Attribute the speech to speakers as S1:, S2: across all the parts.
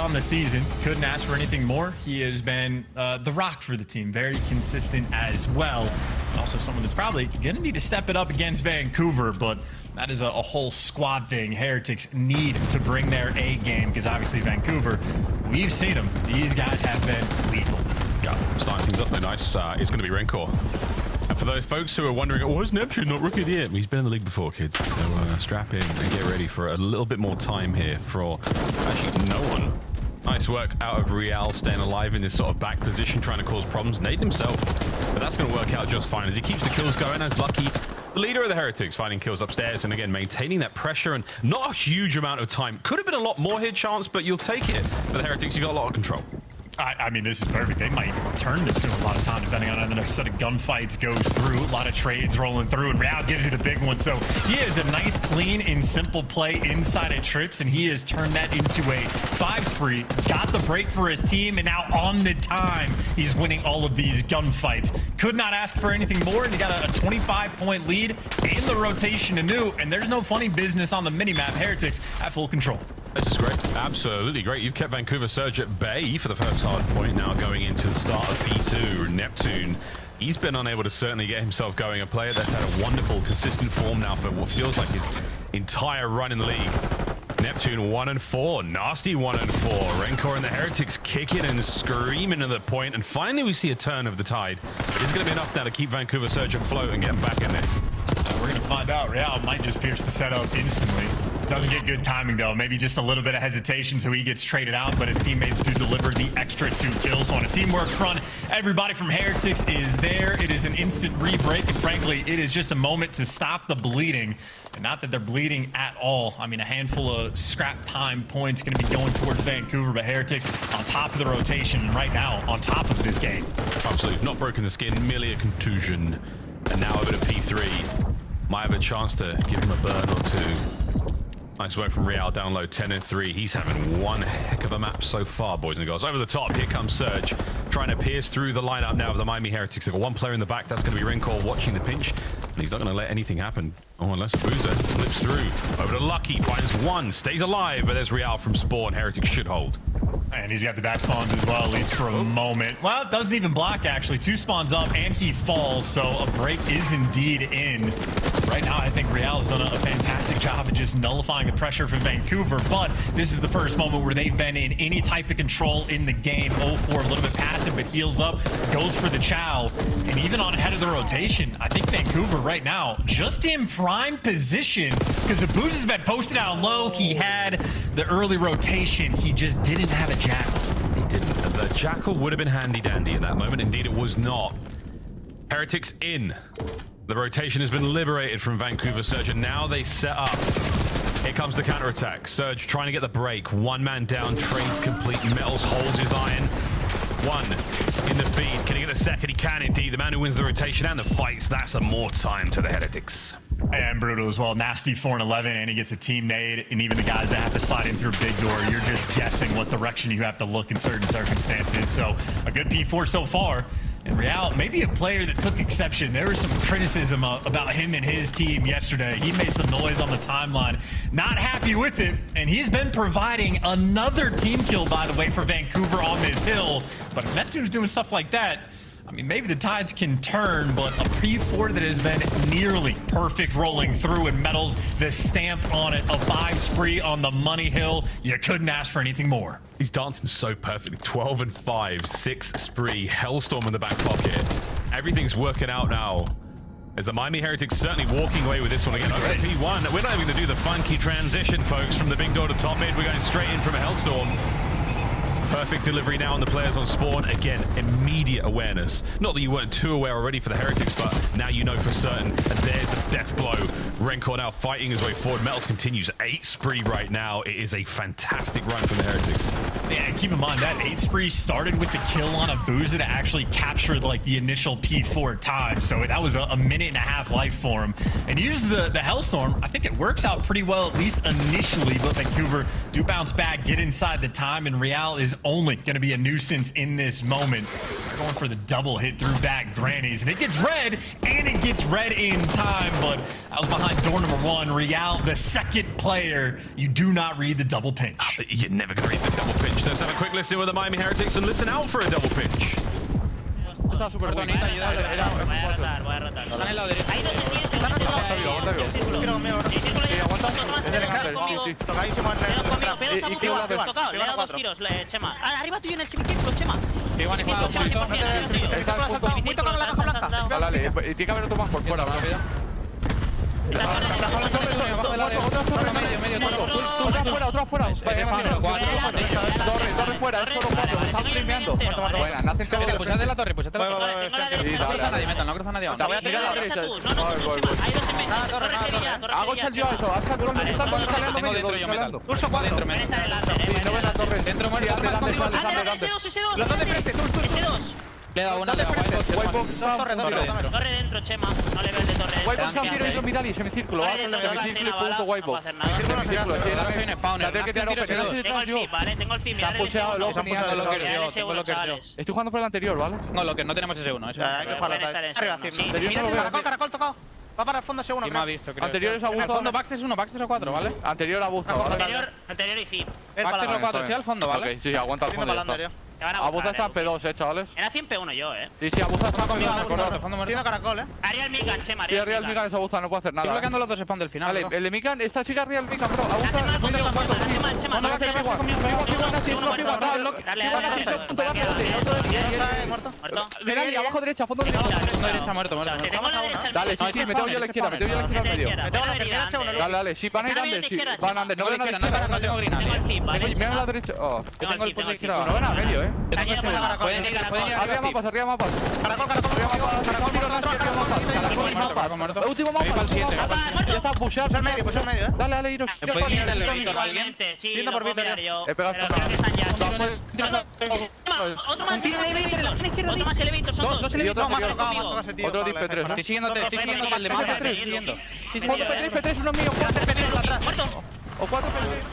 S1: on the season. Couldn't ask for anything more. He has been the rock for the team. Very consistent as well. Also someone that's probably going to need to step it up against Vancouver, but that is a whole squad thing. Heretics need to bring their A game because obviously Vancouver, we've seen them. These guys have been lethal.
S2: Yeah, starting things up there nice. It's going to be Rencor. And for those folks who are wondering, oh, is Neptune not rookie yet? He's been in the league before, kids. So strap in and get ready for a little bit more time here for actually no one. Nice work out of Real, staying alive in this sort of back position, trying to cause problems. Naden himself, but that's going to work out just fine as he keeps the kills going. As Lucky, the leader of the Heretics, finding kills upstairs and again maintaining that pressure and not a huge amount of time. Could have been a lot more here, Chance, but you'll take it. For the Heretics, you got a lot of control.
S1: I mean, this is perfect. They might turn this in a lot of time, depending on how the next set of gunfights goes through. A lot of trades rolling through, and Real gives you the big one. So he has a nice, clean, and simple play inside of Trips, and he has turned that into a 5 spree. Got the break for his team, and now on the time, he's winning all of these gunfights. Could not ask for anything more, and you got a 25-point lead in the rotation anew, and there's no funny business on the minimap. Heretics at full control.
S2: This is great. Absolutely great. You've kept Vancouver Surge at bay for the first hard point. Now going into the start of P2, Neptune. He's been unable to certainly get himself going. A player that's had a wonderful, consistent form now for what feels like his entire run in the league. Neptune 1-4. Nasty 1-4. Rencor and the Heretics kicking and screaming at the point. And finally we see a turn of the tide. It's going to be enough now to keep Vancouver Surge afloat and get him back in this.
S1: We're going to find out. Real might just pierce the setup instantly. Doesn't get good timing, though. Maybe just a little bit of hesitation, so he gets traded out, but his teammates do deliver the extra 2 kills. So on a teamwork front, everybody from Heretics is there. It is an instant re-break, and frankly, it is just a moment to stop the bleeding. And not that they're bleeding at all. I mean, a handful of scrap time points going to be going towards Vancouver, but Heretics on top of the rotation, and right now, on top of this game.
S2: Absolutely. Not broken the skin, merely a contusion. And now over to P3. Might have a chance to give him a burn or 2. Nice work from Real down low, 10-3. He's having one heck of a map so far, boys and girls. Over the top, here comes Surge, trying to pierce through the lineup now of the Miami Heretics. They've got one player in the back. That's going to be Rencor watching the pinch. And he's not going to let anything happen. Oh, unless Boozer slips through. Over to Lucky, finds one, stays alive, but there's Real from Spawn. Heretics should hold.
S1: And he's got the back spawns as well, at least for a moment. Well, it doesn't even block, actually. 2 spawns up, and he falls, so a break is indeed in. Right now, I think Real's done a fantastic job of just nullifying the pressure from Vancouver, but this is the first moment where they've been in any type of control in the game. 0-4, a little bit passive, but heals up, goes for the chow, and even on ahead of the rotation, I think Vancouver right now, just in prime position, because the boost has been posted out low. He had the early rotation. He just didn't have a jackal.
S2: He didn't. The jackal would have been handy dandy at that moment. Indeed, it was not. Heretics in. The rotation has been liberated from Vancouver Surge, and now they set up. Here comes the counterattack. Surge trying to get the break. One man down, trades complete. Metals holds his iron. One in the feed. Can he get a second? He can indeed. The man who wins the rotation and the fights. That's a more time to the Heretics.
S1: And brutal as well. Nasty 4-11, and he gets a team nade, and even the guys that have to slide in through big door, you're just guessing what direction you have to look in certain circumstances. So a good P4 so far. And Real, maybe a player that took exception. There was some criticism about him and his team yesterday. He made some noise on the timeline. Not happy with it, and he's been providing another team kill, by the way, for Vancouver on this hill. But if Neptune's doing stuff like that, I mean, maybe the tides can turn, but a P4 that has been nearly perfect rolling through, and Metals the stamp on it. A 5 spree on the money hill. You couldn't ask for anything more.
S2: He's dancing so perfectly. 12-5, 6 spree, Hellstorm in the back pocket. Everything's working out now. As the Miami Heretics certainly walking away with this one again. Over to P1. We're not even going to do the funky transition, folks, from the big door to top mid. We're going straight in from a Hellstorm. Perfect delivery now on the players on spawn. Again, immediate awareness. Not that you weren't too aware already for the Heretics, but now you know for certain. And there's the death blow. Rencor now fighting his way forward. Metals continues 8 spree right now. It is a fantastic run from the Heretics.
S1: Yeah, and keep in mind that 8 spree started with the kill on a Booza to actually capture like the initial P4 time. So that was a minute and a half life for him. And he used the Hellstorm. I think it works out pretty well, at least initially, but Vancouver do bounce back, get inside the time, and Real is only going to be a nuisance in this moment. Going for the double hit through back grannies, and it gets red, and it gets red in time, but I was behind door number 1. Real, the second player, you do not read the double pinch.
S2: You're never going to read the double pinch. Let's have a quick listen with the Miami Heretics and listen out for a double pinch.
S3: Está súper bonita, ayúdale.
S4: Voy a rotar.
S3: Están en el lado derecho.
S4: Ahí no se siente.
S3: Sí, aguanta. Es el encargo, sí.
S4: Tocadísimo en el... Tocado, le he dado 2 tiros, Chema. Arriba tuyo en el semicírculo, Chema.
S3: Sí, van
S4: Está
S3: muy tocado en la caja blanca. Vale, y tiene que haber otro más por fuera, ¿verdad? Otro afuera. Torre fuera, es solo 4. Están flameando. Buena, nacen que de la torre, pues
S4: No
S3: cruza nadie aún. Voy a tirar a la derecha. Hago change a eso. Haz control de estar cuando saliendo medio. Pulso 4. No ven la torre. Dentro muerto. Los dos de frente,
S4: S2.
S3: Le he dado una de
S4: Torre dentro, Chema. No le veo el de torre.
S3: Whitebox se han tirado en Vitali, semicírculo. Haz el semicírculo y punto Whitebox. Semicírculo, ya que tirar
S4: Tengo el fin,
S3: se ha pulseado el open y ando lo que yo. Estoy jugando por el anterior, ¿vale?
S5: No, lo que no tenemos ese uno.
S4: Hay que jugar
S3: Caracol tocado.
S5: Va para el fondo ese uno.
S3: Sí, me ha visto, creo. Anterior es a Busto.
S5: Fondo Baxter 1, Baxter 4, ¿vale?
S3: Anterior a Busto.
S4: Anterior y fin.
S5: Baxter 4, sí, al fondo, ¿vale?
S3: Ok, sí, aguanta al fondo. Abuza está en P2, chavales.
S4: Era 100 P1 yo,
S3: Sí, Abuza está conmigo.
S5: Tiene caracol,
S4: Real Mikan, Chema.
S3: Sí, Real Mikan es Abuza, no puede hacer nada.
S5: Estoy bloqueando los dos spawns del final.
S3: Vale, el de Mikan, esta chica Real Mikan, bro. Abuza, Real y abajo derecha, fondo derecha.
S5: Muerto.
S3: Dale, sí, me tengo yo a la izquierda, al medio. Dale, sí, van a ir antes, sí. Van antes, no ven a la izquierda.
S5: No tengo green.
S3: Mira a la derecha. Oh,
S5: Tengo el
S3: no ven a medio, Arriba mapas. Último mapa. Ya está, pushar. Dale, iros.
S4: Igualmente, sí, lo puedo mirar yo.
S3: He pegado
S4: Otro más elevator, son dos.
S3: Otro dip P3, ¿no?
S5: Estoy siguiéndote el de mapa.
S3: P3, P3, uno mío. O 4 P3.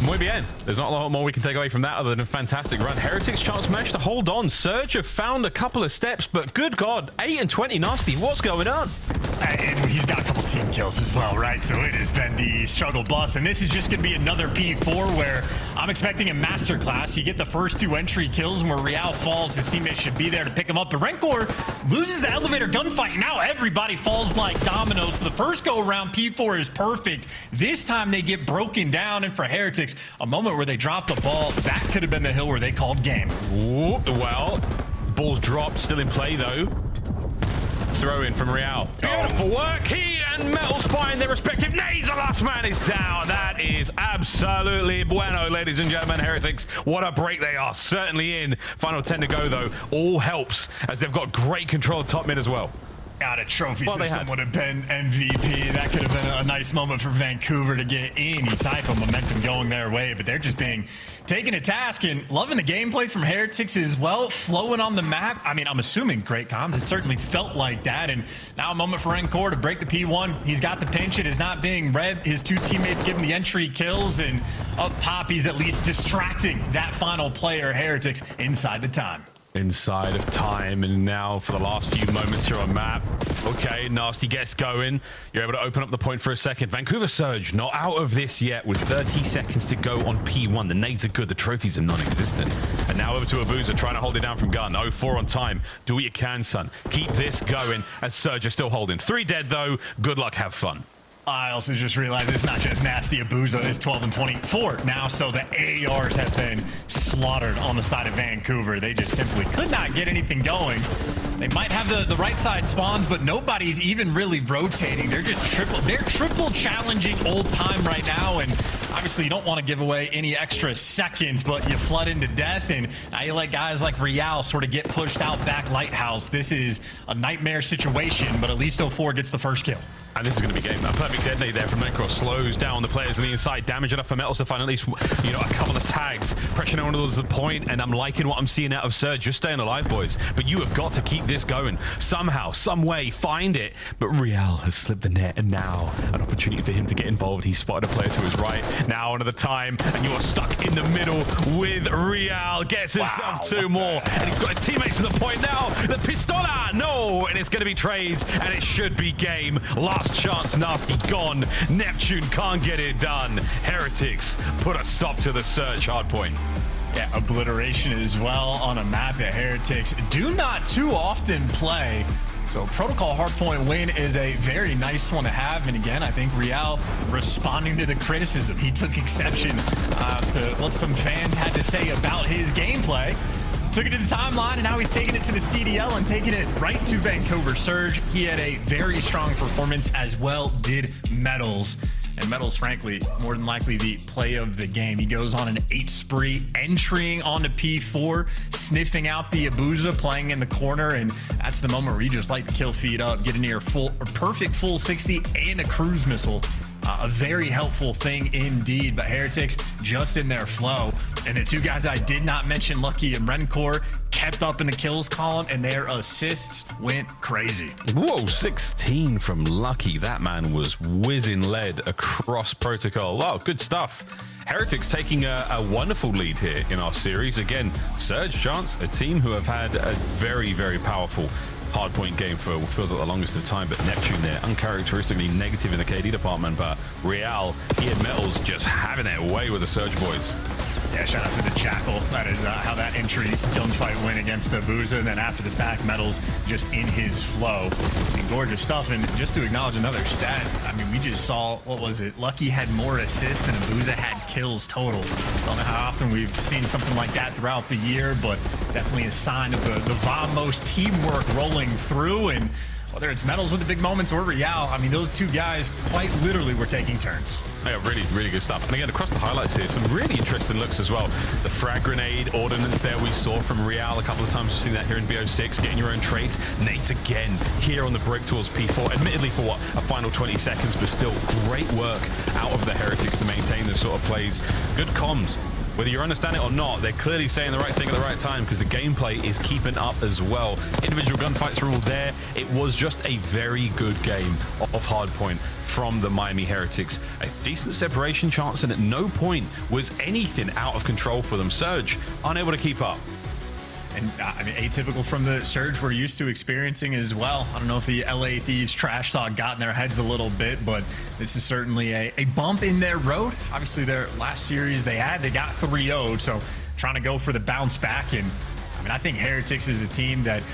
S2: Muy bien. There's not a lot more we can take away from that other than a fantastic run. Heretics chance mesh to hold on. Surge have found a couple of steps, but good God, 8 and 20, Nasty, what's going on?
S1: And he's got a couple team kills as well, right? So it has been the struggle bus, and this is just going to be another P4 where I'm expecting a masterclass. You get the first 2 entry kills, and where Real falls, his teammates should be there to pick him up. But Rencor loses the elevator gunfight. Now everybody falls like dominoes. So the first go-around, P4 is perfect. This time they get broken down, and for Heretics, a moment where they dropped the ball. That could have been the hill where they called game.
S2: Ooh, well, ball's dropped, still in play though. Throw in from Real. Beautiful work. He and Metals find their respective nades. The last man is down. That is absolutely bueno, ladies and gentlemen. Heretics, what a break they are. Certainly in. Final 10 to go though. All helps as they've got great control of top mid as well.
S1: God, a trophy system would have been MVP. That could have been a nice moment for Vancouver to get any type of momentum going their way, but they're just being taken to task and loving the gameplay from Heretics as well, flowing on the map. I mean, I'm assuming great comms. It certainly felt like that, and now a moment for Encore to break the P1. He's got the pinch. It is not being read. His 2 teammates give him the entry kills, and up top, he's at least distracting that final player, Heretics, inside the time.
S2: Inside of time, and now for the last few moments here on map. Okay, Nasty gets going. You're able to open up the point for a second. Vancouver Surge not out of this yet with 30 seconds to go on P1. The nades are good, the trophies are non-existent. And now over to Abuza trying to hold it down from gun. 0-4 on time. Do what you can, son. Keep this going as Surge are still holding. 3 dead though. Good luck, have fun.
S1: I also just realized it's not just Nasty. Abuza is 12 and 24 now, so the ARs have been slaughtered on the side of Vancouver. They just simply could not get anything going. They might have the right side spawns, but nobody's even really rotating. They're just triple challenging old time right now, and obviously you don't want to give away any extra seconds, but you flood into death, and now you let guys like Real sort of get pushed out back Lighthouse. This is a nightmare situation, but at least 04 gets the first kill.
S2: And this is going to be game. A perfect detonate there from Mencross slows down the players on the inside. Damage enough for Metals to find at least, you know, a couple of tags. Pressure on towards the point, and I'm liking what I'm seeing out of Surge. Just staying alive, boys. But you have got to keep this going. Somehow, some way, find it. But Real has slipped the net, and now an opportunity opportunity for him to get involved. He spotted a player to his right. Now onto the time, and you are stuck in the middle with Real. Gets himself two more, and he's got his teammates to the point now. The Pistola, no, and it's going to be trades, and it should be game. Last chance, Nasty gone. Neptune can't get it done. Heretics put a stop to the surge hardpoint.
S1: Yeah, obliteration as well on a map that Heretics do not too often play. So Protocol hardpoint win is a very nice one to have. And again, I think Real responding to the criticism. He took exception to what some fans had to say about his gameplay. Took it to the timeline, and now he's taking it to the CDL and taking it right to Vancouver Surge. He had a very strong performance, as well did Metals. And Metals, frankly, more than likely the play of the game. He goes on an 8 spree, entering onto P4, sniffing out the Abuza, playing in the corner, and that's the moment where you just like the kill feed up, get a near full, or perfect full 60 and a cruise missile. A very helpful thing indeed, but Heretics just in their flow. And the two guys I did not mention, Lucky and Rencor, kept up in the kills column, and their assists went crazy.
S2: Whoa, 16 from Lucky. That man was whizzing lead across Protocol. Wow, good stuff. Heretics taking a wonderful lead here in our series. Again, Surge Chance, a team who have had a very, very powerful hardpoint game for what feels like the longest of time, but Neptune there uncharacteristically negative in the KD department, but Real, he and Metals just having their way with the Surge boys.
S1: Yeah, shout out to the Jackal. That is how that entry gunfight went against Abuza, and then after the fact, Metals just in his flow. And gorgeous stuff. And just to acknowledge another stat, I mean, we just saw, what was it? Lucky had more assists than Abuza had kills total. Don't know how often we've seen something like that throughout the year, but definitely a sign of the Vamos teamwork rolling through. And whether it's Metals with the big moments or Real, I mean, those two guys quite literally were taking turns.
S2: Yeah, really, really good stuff. And again, across the highlights here, some really interesting looks as well. The frag grenade ordnance there we saw from Real a couple of times. We've seen that here in BO6, getting your own trades. Nate again here on the break towards P4, admittedly for what, a final 20 seconds, but still great work out of the Heretics to maintain this sort of plays. Good comms. Whether you understand it or not, they're clearly saying the right thing at the right time, because the gameplay is keeping up as well. Individual gunfights are all there. It was just a very good game of hardpoint from the Miami Heretics. A decent separation chance, and at no point was anything out of control for them. Surge unable to keep up.
S1: And I mean, atypical from the Surge we're used to experiencing as well. I don't know if the LA Thieves trash talk got in their heads a little bit, but this is certainly a bump in their road. Obviously, their last series they got 3-0'd, so trying to go for the bounce back. And I mean, I think Heretics is a team that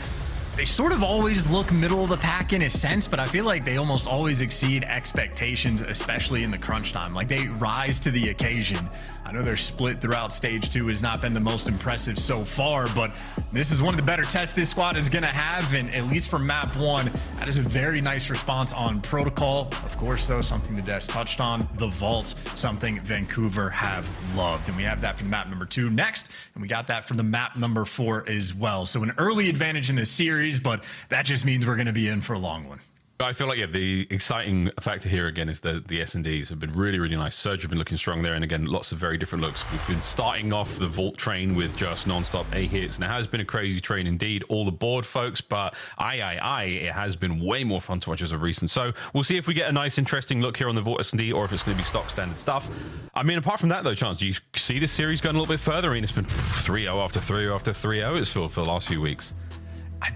S1: they sort of always look middle of the pack in a sense, but I feel like they almost always exceed expectations, especially in the crunch time. Like, they rise to the occasion. I know their split throughout stage 2 has not been the most impressive so far, but this is one of the better tests this squad is going to have, and at least for map 1, that is a very nice response on Protocol. Of course, though, something the Des touched on, the vaults, something Vancouver have loved, and we have that from map number 2 next, and we got that from the map number 4 as well. So an early advantage in this series, but that just means we're going to be in for a long one.
S2: I feel like, yeah, the exciting factor here again is the S&Ds have been really, really nice. Surge have been looking strong there, and again, lots of very different looks. We've been starting off the vault train with just non-stop A hits, and it has been a crazy train indeed, all aboard, folks, but it has been way more fun to watch as of recent. So we'll see if we get a nice, interesting look here on the vault S&D, or if it's going to be stock standard stuff. I mean, apart from that, though, Chance, do you see this series going a little bit further? I mean, it's been 3-0 after 3-0 after 3-0, it's for the last few weeks.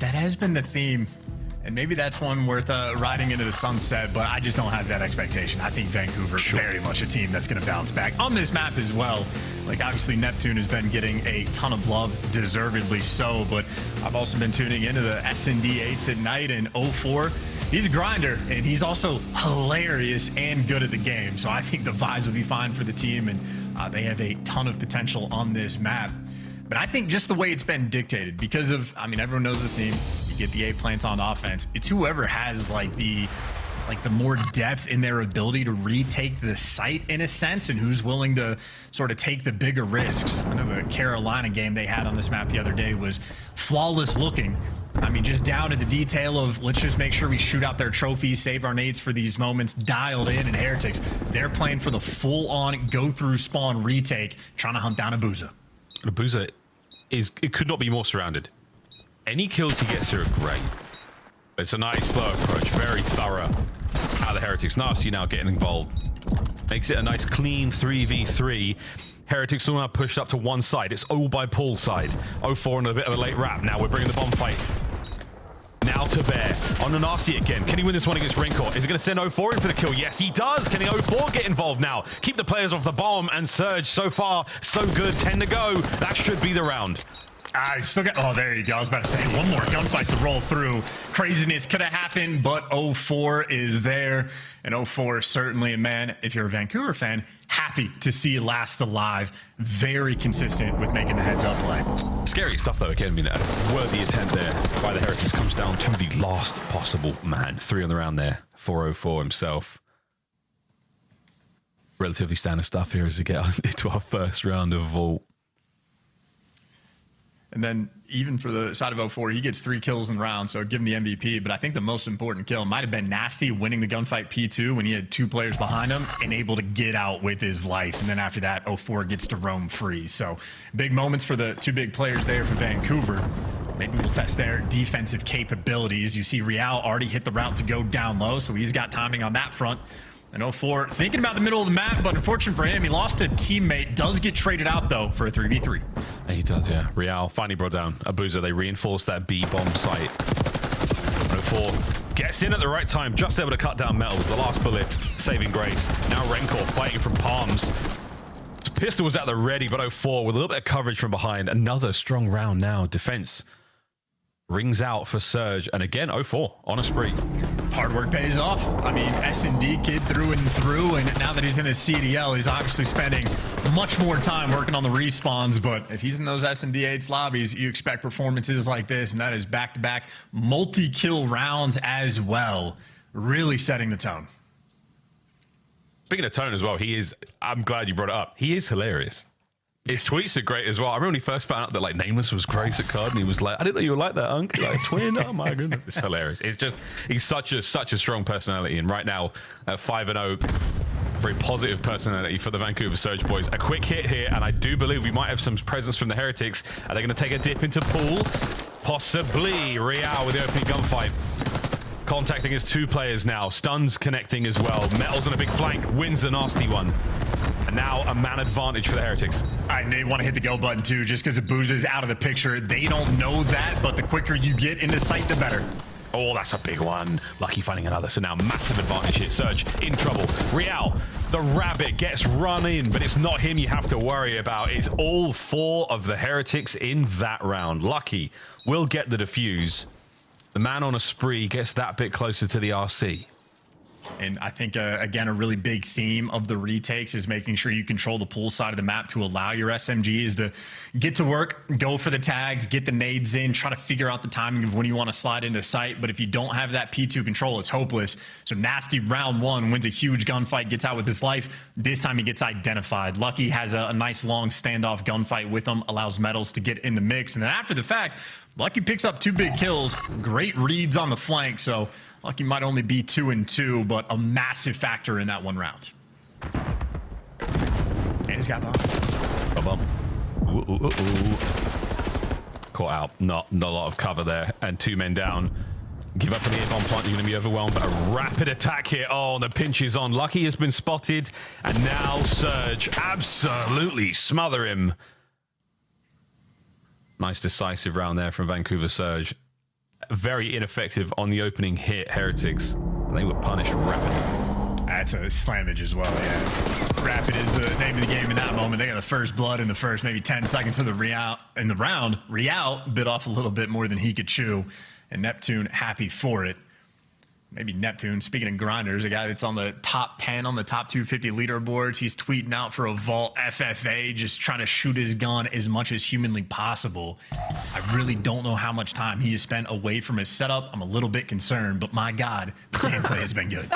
S1: That has been the theme. And maybe that's one worth riding into the sunset, but I just don't have that expectation. I think Vancouver very much a team that's going to bounce back on this map as well. Like, obviously, Neptune has been getting a ton of love, deservedly so, but I've also been tuning into the S&D 8s at night, and 04, he's a grinder, and he's also hilarious and good at the game. So I think the vibes will be fine for the team, and they have a ton of potential on this map. But I think just the way it's been dictated, because of, I mean, everyone knows the theme. You get the A plants on offense. It's whoever has like the more depth in their ability to retake the site in a sense, and who's willing to sort of take the bigger risks. I know the Carolina game they had on this map the other day was flawless looking. I mean, just down to the detail of let's just make sure we shoot out their trophies, save our nades for these moments, dialed in. And Heretics, they're playing for the full-on go-through spawn retake, trying to hunt down Abuza.
S2: Abuza it could not be more surrounded. Any kills he gets here are great. It's a nice slow approach, very thorough. out of the Heretics. Nasty now getting involved. Makes it a nice clean 3v3. Heretics all now pushed up to one side. It's all by Paul's side. 0-4 and a bit of a late wrap. Now we're bringing the bomb fight. Now to Bear on the Nasty again. Can he win this one against Renkor? Is he going to send 0-4 in for the kill? Yes, he does. Can the 0-4 get involved now? Keep the players off the bomb, and Surge so far, so good. 10 to go. That should be the round.
S1: I still got, oh, there you go. I was about to say one more gunfight to roll through. Craziness could have happened, but 0-4 is there. And 0-4 is certainly a man, if you're a Vancouver fan, happy to see you last alive. Very consistent with making the heads up play.
S2: Scary stuff, though. Again, I mean, a worthy attempt there by the Heretics comes down to the last possible man. 3 on the round there. 4-0-4 himself. Relatively standard stuff here as we get into our first round of Vault.
S1: And then even for the side of 0-4, he gets 3 kills in the round, so give him the MVP. But I think the most important kill might have been Nasty winning the gunfight P2 when he had 2 players behind him and able to get out with his life. And then after that, 0-4 gets to roam free. So big moments for the 2 big players there for Vancouver. Maybe we'll test their defensive capabilities. You see Real already hit the route to go down low, so he's got timing on that front. And 0-4 thinking about the middle of the map, but unfortunate for him, he lost a teammate. Does get traded out, though, for a 3v3.
S2: He does, yeah. Real finally brought down Abuza. They reinforced that B bomb site. 0-4 gets in at the right time, just able to cut down Metals. The last bullet, saving grace. Now Renkor fighting from palms. Pistol was at the ready, but 0-4 with a little bit of coverage from behind. Another strong round now. Defense rings out for Surge, and again 0-4 on a spree.
S1: Hard work pays off. I mean, S&D kid through and through, and now that he's in his CDL, he's obviously spending much more time working on the respawns. But if he's in those S&D 8s lobbies, you expect performances like this, and that is back-to-back multi-kill rounds as well. Really setting the tone.
S2: Speaking of tone as well, he is, I'm glad you brought it up, he is hilarious. His tweets are great as well. I remember when he first found out that like Nameless was Grace at COD, and he was like, I didn't know you were like that, Unc. Like twin. Oh my goodness. It's hilarious. It's just, he's such a strong personality. And right now, at 5-0, very positive personality for the Vancouver Surge boys. A quick hit here, and I do believe we might have some presence from the Heretics. Are they going to take a dip into Pool? Possibly. Real with the opening gunfight. Contacting his 2 players now. Stuns connecting as well. Metals on a big flank. Wins the Nasty one. And now a man advantage for the Heretics.
S1: They want to hit the go button too, just because Abuza is out of the picture. They don't know that, but the quicker you get into sight, the better.
S2: Oh, that's a big one. Lucky finding another. So now massive advantage here. Surge in trouble. Real, the rabbit, gets run in, but it's not him you have to worry about. It's all 4 of the Heretics in that round. Lucky will get the defuse. The man on a spree gets that bit closer to the RC.
S1: And I think, again, a really big theme of the retakes is making sure you control the pool side of the map to allow your SMGs to get to work, go for the tags, get the nades in, try to figure out the timing of when you want to slide into sight. But if you don't have that P2 control, it's hopeless. So Nasty round 1 wins a huge gunfight, gets out with his life. This time he gets identified. Lucky has a nice long standoff gunfight with him, allows Metals to get in the mix. And then after the fact, Lucky picks up 2 big kills, great reads on the flank. So Lucky might only be 2-2, but a massive factor in that one round. And he's got bomb.
S2: Caught out. Not a lot of cover there. And 2 men down. Give up on the A-bomb plant. You're going to be overwhelmed. But a rapid attack here. Oh, the pinch is on. Lucky has been spotted. And now Surge absolutely smother him. Nice decisive round there from Vancouver Surge. Very ineffective on the opening hit, Heretics. They were punished rapidly.
S1: That's a slammage as well, yeah. Rapid is the name of the game in that moment. They got the first blood in the first maybe 10 seconds of the round. Real bit off a little bit more than he could chew, and Neptune happy for it. Maybe Neptune, speaking of grinders, a guy that's on the top 10 on the top 250 leaderboards. He's tweeting out for a Vault FFA, just trying to shoot his gun as much as humanly possible. I really don't know how much time he has spent away from his setup. I'm a little bit concerned, but my God, the gameplay has been good.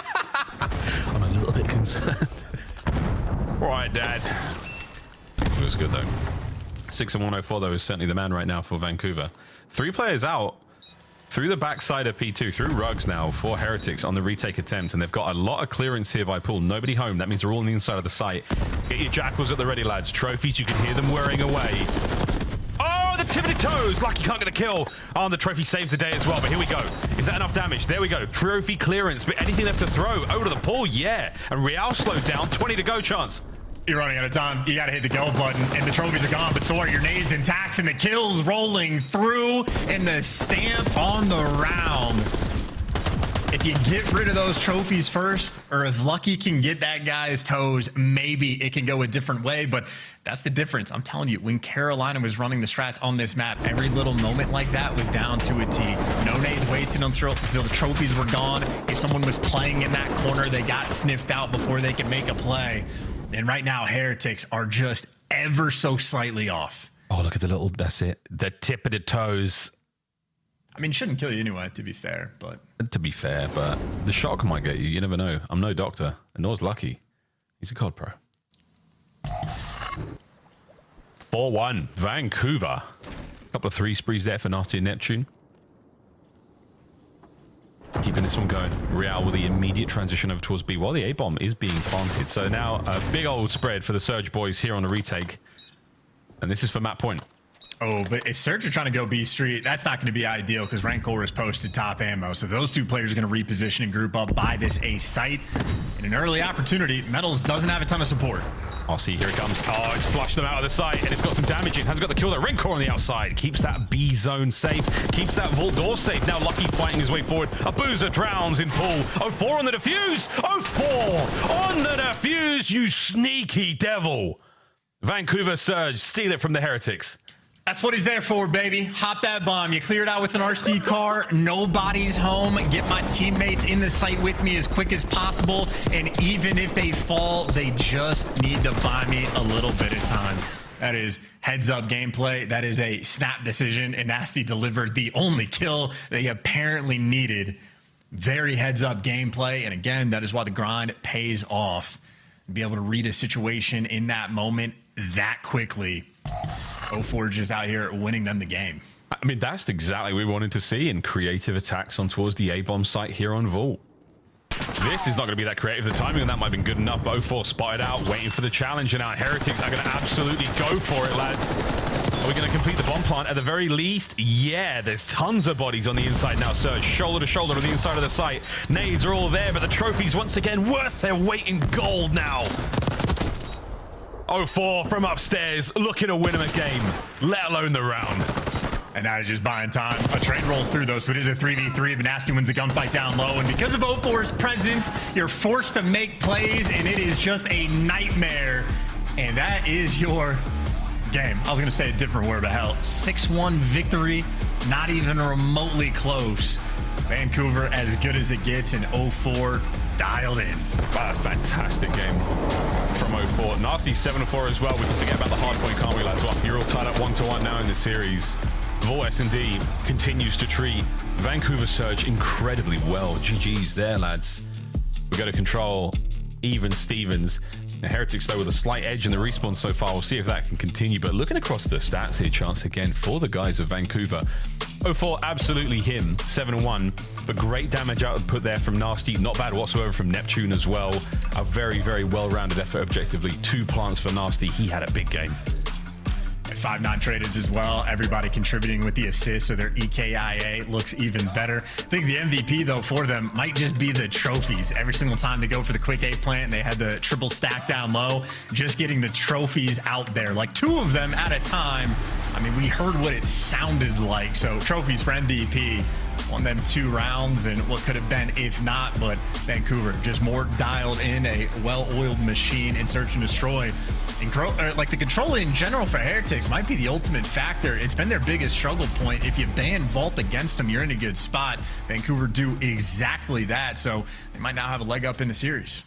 S2: I'm a little bit concerned. All right, Dad. It was good, though. 6-1-0-4, though, is certainly the man right now for Vancouver. 3 players out. Through the backside of P2, through rugs now for Heretics on the retake attempt, and they've got a lot of clearance here by Pool. Nobody home. That means they're all on the inside of the site. Get your jackals at the ready, lads. Trophies, you can hear them whirring away. Oh, the tip of the toes. Lucky can't get a kill. Oh, and the trophy saves the day as well, but here we go. Is that enough damage? There we go. Trophy clearance, but anything left to throw? Over to the pool, yeah. And Real slowed down, 20 to go chance.
S1: You're running out of time. You got to hit the go button, and the trophies are gone, but so are your nades and tacks, and the kills rolling through, and the stamp on the round. If you get rid of those trophies first, or if Lucky can get that guy's toes, maybe it can go a different way, but that's the difference. I'm telling you, when Carolina was running the strats on this map, every little moment like that was down to a T. No nades wasted until the trophies were gone. If someone was playing in that corner, they got sniffed out before they could make a play. And right now, Heretics are just ever so slightly off.
S2: Oh, look at the little, that's it. The tip of the toes.
S1: I mean, shouldn't kill you anyway, to be fair, but...
S2: To be fair, but the shock might get you. You never know. I'm no doctor, and nor's Lucky. He's a COD pro. 4-1, Vancouver. A couple of 3 sprees there for Nasty and Neptune. Keeping this one going. Real with the immediate transition over towards B while the A-bomb is being planted. So now a big old spread for the Surge boys here on the retake. And this is for map point.
S1: Oh, but if Surge are trying to go B Street, that's not going to be ideal because Rancor is posted top ammo. So those 2 players are going to reposition and group up by this A site. In an early opportunity, Metals doesn't have a ton of support.
S2: Oh, see, here it comes. Oh, it's flushed them out of the site, and it's got some damage in. Hasn't got the kill. The Rancor on the outside. Keeps that B zone safe. Keeps that vault door safe. Now Lucky fighting his way forward. A Boozer drowns in pool. 04 on the defuse. 04 on the defuse, you sneaky devil. Vancouver Surge, steal it from the Heretics.
S1: That's what he's there for, baby. Hop that bomb. You clear it out with an RC car. Nobody's home. Get my teammates in the site with me as quick as possible. And even if they fall, they just need to buy me a little bit of time. That is heads up gameplay. That is a snap decision. And Nasty delivered the only kill they apparently needed. Very heads up gameplay. And again, that is why the grind pays off. Be able to read a situation in that moment that quickly. 04 just out here winning them the game.
S2: I mean, that's exactly what we wanted to see in creative attacks on towards the A-bomb site here on Vault. This is not going to be that creative. The timing on that might have been good enough, but 04 spotted out, waiting for the challenge, and our Heretics are going to absolutely go for it, lads. Are we going to complete the bomb plant at the very least? Yeah, there's tons of bodies on the inside now. Surge shoulder to shoulder on the inside of the site. Nades are all there, but the trophies once again worth their weight in gold now. 04 from upstairs, looking to win him a game, let alone the round.
S1: And now he's just buying time. A train rolls through, though, so it is a 3v3, but Nasty wins the gunfight down low. And because of 04's presence, you're forced to make plays, and it is just a nightmare. And that is your game. I was going to say a different word, but hell, 6-1 victory, not even remotely close. Vancouver as good as it gets, and 04 dialed in.
S2: Wow, a fantastic game from 04. Nasty 7-4 as well. We can forget about the hard point, can't we, lads? Well, you're all tied up 1-1 now in this series. Vol S&D continues to treat Vancouver Surge incredibly well. GG's there, lads. We go to control even Stevens. The Heretics, though, with a slight edge in the respawn so far. We'll see if that can continue. But looking across the stats here, chance again for the guys of Vancouver. 04, absolutely him, 7-1. But great damage output there from Nasty. Not bad whatsoever from Neptune as well. A very, very well-rounded effort objectively. 2 plants for Nasty. He had a big game.
S1: 5-9 traded as well. Everybody contributing with the assist, so their EKIA looks even better. I think the MVP, though, for them might just be the trophies. Every single time they go for the quick A plant, they had the triple stack down low. Just getting the trophies out there, like 2 of them at a time. I mean, we heard what it sounded like. So trophies for MVP. Won them 2 rounds and what could have been if not, but Vancouver just more dialed in, a well-oiled machine in search and destroy. And like the control in general for Heretics might be the ultimate factor. It's been their biggest struggle point. If you ban Vault against them, you're in a good spot. Vancouver do exactly that, so they might now have a leg up in the series.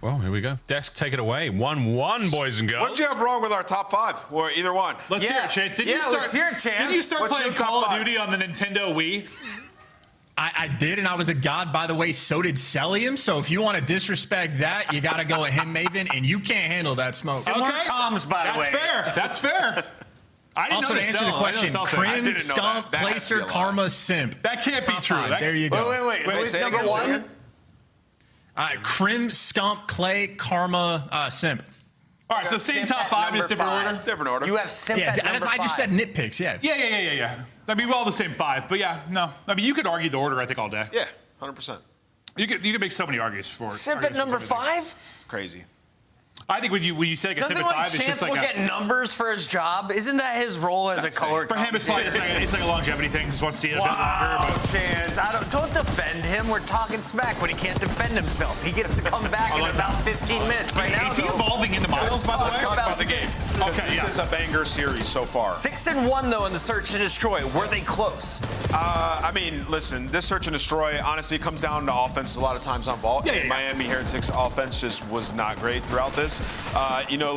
S2: Well, here we go. Desk, take it away. 1-1, boys and girls.
S6: What did you have wrong with our top 5? Or either one?
S7: Let's hear it, Chance.
S6: Let's hear it, Chance.
S7: Didn't you start playing Call of Duty on the Nintendo Wii?
S1: I did, and I was a god, by the way. So did Celium. So if you want to disrespect that, you got to go with him, Maven, and you can't handle that smoke.
S7: Similar comms, by the way. That's fair. That's fair. I didn't
S1: also,
S7: know
S1: to answer the question, Crim, Skunk, Placer, Karma, Simp.
S7: That can't be true.
S1: There you go.
S6: Wait, say number 1?
S1: Crim, Skunk, Clay, Karma, Simp.
S7: All right, so same top 5, just different order.
S6: It's different order.
S8: You have Simp
S1: Yeah,
S8: at number
S1: I just said
S8: 5.
S1: nitpicks. Yeah.
S7: Yeah. I mean, we're all the same 5, but yeah, no. I mean, you could argue the order, I think, all day.
S6: Yeah, 100%.
S7: You could make so many arguments for it.
S8: Simp at number 5?
S6: Crazy.
S7: I think when you say like a
S8: Doesn't
S7: Simp at 5,
S8: like
S7: it's
S8: Chance
S7: just like
S8: look at numbers for his job? Isn't that his role as a color
S7: for him, it's probably it's like a longevity thing. Just want to see it a bit
S8: Wow,
S7: longer. But
S8: Chance. Don't defend him. We're talking smack when he can't defend himself. He gets to come back in about 15 minutes. Right now,
S7: is he evolving into Miles, by the way?
S6: Let's talk about the game.
S7: Okay,
S6: This is a banger series so far.
S8: 6-1 though in the search and destroy. Were they close?
S6: I mean, listen, this search and destroy honestly comes down to offense a lot of times on vault.
S7: Yeah.
S6: Miami Heretics offense just was not great throughout this.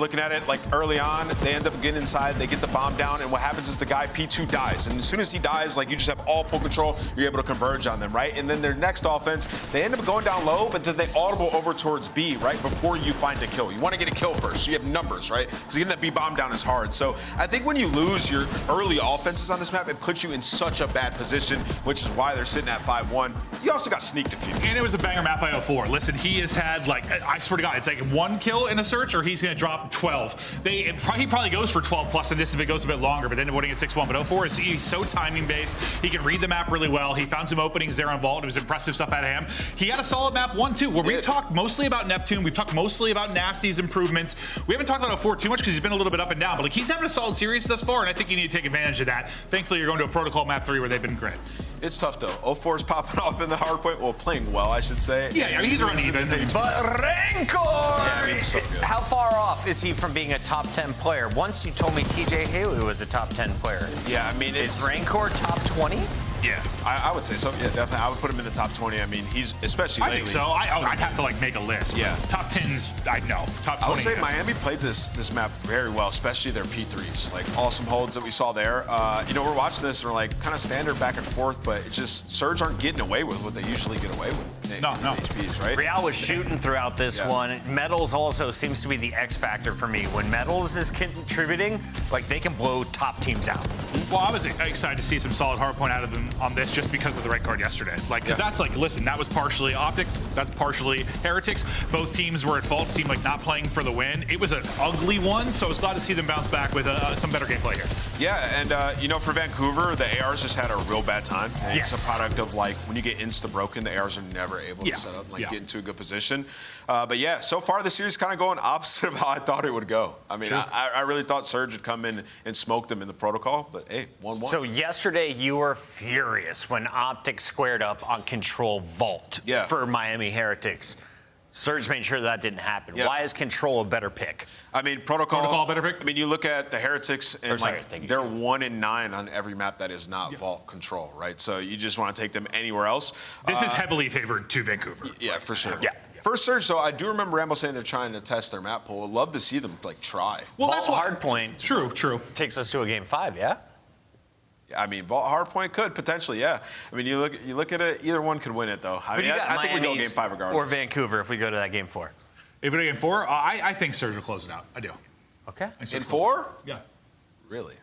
S6: Looking at it, like early on, they end up getting inside, they get the bomb down, and what happens is the guy P2 dies. And as soon as he dies, like you just have all pull control, you're able to converge on them, right? And then their next offense, they end up going down low, but then they audible over towards B, right? Before you find a kill. You want to get a kill first, so you have numbers, right? Because getting that B bomb down is hard. So I think when you lose your early offenses on this map, it puts you in such a bad position, which is why they're sitting at 5-1. You also got sneak defused.
S7: And it was a banger map by 04. Listen, he has had, like, I swear to God, it's like 1 kill in a search, or he's going to drop 12. He probably goes for 12 plus in this if it goes a bit longer, but then winning at 6-1. But 04 he's so timing based. He can read the map really well. He found some openings there on vault. It was impressive stuff out of him. He had a solid map 1-2, where we've talked mostly about Neptune. We've talked mostly about Nasty's improvements. We haven't talked about 04 too much because he's been a little bit up and down, but like he's having a solid series thus far, and I think you need to take advantage of that. Thankfully, you're going to a protocol map 3 where they've been great.
S6: It's tough though. 04 is popping off in the hardpoint. Well, playing well, I should say.
S7: Yeah, I mean, he's running even.
S8: But Rancor!
S6: Yeah, I mean, so good.
S8: How far off is he from being a top 10 player? Once you told me TJ Haley was a top 10 player.
S6: Yeah, I mean,
S8: Is Rancor top 20?
S6: Yeah, I would say so. Yeah, definitely. I would put him in the top 20. I mean, he's especially lately.
S7: I think so. I'd have to like make a list.
S6: Yeah.
S7: Top 10s, I know. Top 20.
S6: I would say
S7: yeah.
S6: Miami played this map very well, especially their P3s. Like awesome holds that we saw there. We're watching this and we're like kind of standard back and forth, but it's just Surge aren't getting away with what they usually get away with.
S7: No.
S6: HPs, right?
S8: Real was shooting throughout this one. Metals also seems to be the X factor for me. When Metals is contributing, like they can blow top teams out.
S7: Well, I was excited to see some solid hardpoint out of them on this just because of the red card yesterday. Like, because that's like, listen, that was partially Optic, that's partially Heretics. Both teams were at fault, seemed like not playing for the win. It was an ugly one, so I was glad to see them bounce back with some better gameplay here.
S6: Yeah, and for Vancouver, the ARs just had a real bad time. And
S7: Yes.
S6: It's a product of like when you get insta broken, the ARs are never able to set up and get into a good position. But yeah, so far the series kind of going opposite of how I thought it would go. I mean, I really thought Surge would come in and smoke them in the protocol, but hey, 1-1.
S8: So yesterday you were furious when Optic squared up on Control Vault for Miami Heretics. Surge made sure that didn't happen.
S6: Yeah.
S8: Why is Control a better pick?
S6: I mean, protocol
S7: a better pick?
S6: I mean, you look at the Heretics and they're 1-9 on every map that is not Vault Control, right? So you just want to take them anywhere else.
S7: This is heavily favored to Vancouver.
S6: Yeah, for sure.
S8: Yeah.
S6: First Surge, though, I do remember Rambo saying they're trying to test their map pool. I'd love to see them like try.
S7: Well,
S8: Vault
S7: that's what
S8: Hardpoint.
S7: True.
S8: Takes us to a game 5, yeah?
S6: I mean, Vault Hardpoint could potentially, yeah. I mean, you look at it. Either one could win it, though. I think we go game 5 regardless.
S8: Or Vancouver if we go to that game 4.
S7: If we go game 4, I think Surge will close it out. I do.
S8: Okay.
S6: In 4?
S7: Yeah.
S6: Really?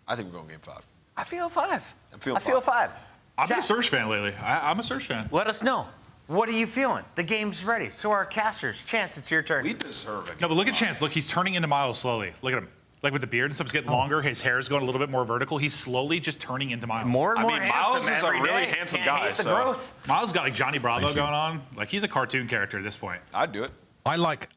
S6: I think we're going game 5.
S8: I feel 5.
S6: I feel
S8: 5.
S7: I've been a Surge fan lately. I'm a Surge fan.
S8: Let us know. What are you feeling? The game's ready. So are our casters. Chance, it's your turn.
S6: We deserve it.
S7: No, but look at Chance. Look, he's turning into Miles slowly. Look at him. Like with the beard and stuff's getting longer, his hair is going a little bit more vertical. He's slowly just turning into Miles.
S8: More and more
S6: Miles is a
S8: every
S6: really
S8: day.
S6: handsome
S8: Can't
S6: guy.
S8: hate the growth.
S7: Miles got like Johnny Bravo going on. Like he's a cartoon character at this point.
S6: I'd do it.
S2: I like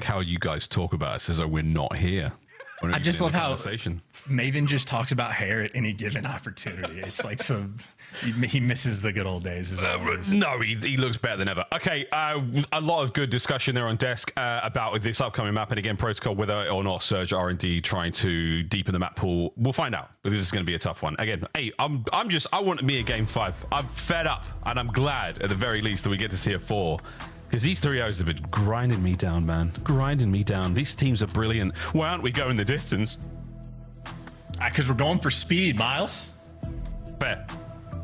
S2: how you guys talk about us as though we're not here.
S1: I just love how Maven just talks about hair at any given opportunity. It's like he misses the good old days as always.
S2: No, he looks better than ever. Okay, a lot of good discussion there on desk about this upcoming map, and again, Protocol, whether or not Surge are indeed trying to deepen the map pool. We'll find out, but this is going to be a tough one. Again, hey, I want me a game 5. I'm fed up, and I'm glad at the very least that we get to see a 4. Because these 3-0s have been grinding me down, man. Grinding me down. These teams are brilliant. Why aren't we going the distance?
S1: Because we're going for speed, Miles.
S2: Fair.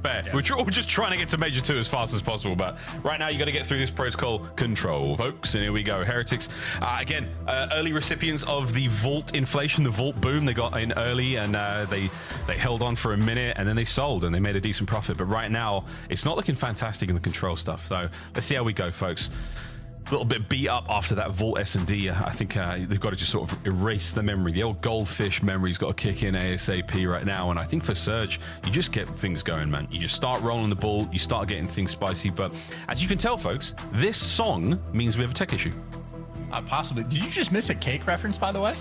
S2: Yeah. We're just trying to get to Major 2 as fast as possible, but right now you got to get through this protocol control, folks. And here we go. Heretics, again, early recipients of the Vault inflation, the Vault boom. They got in early and they held on for a minute and then they sold and they made a decent profit. But right now, it's not looking fantastic in the control stuff. So let's see how we go, folks. a little bit beat up after that Vault S&D. I think they've got to just sort of erase the memory. The old goldfish memory's got to kick in ASAP right now. And I think for Surge, you just get things going, man. You just start rolling the ball, you start getting things spicy. But as you can tell, folks, this song means we have a tech issue.
S1: Possibly. Did you just miss a cake reference, by the way?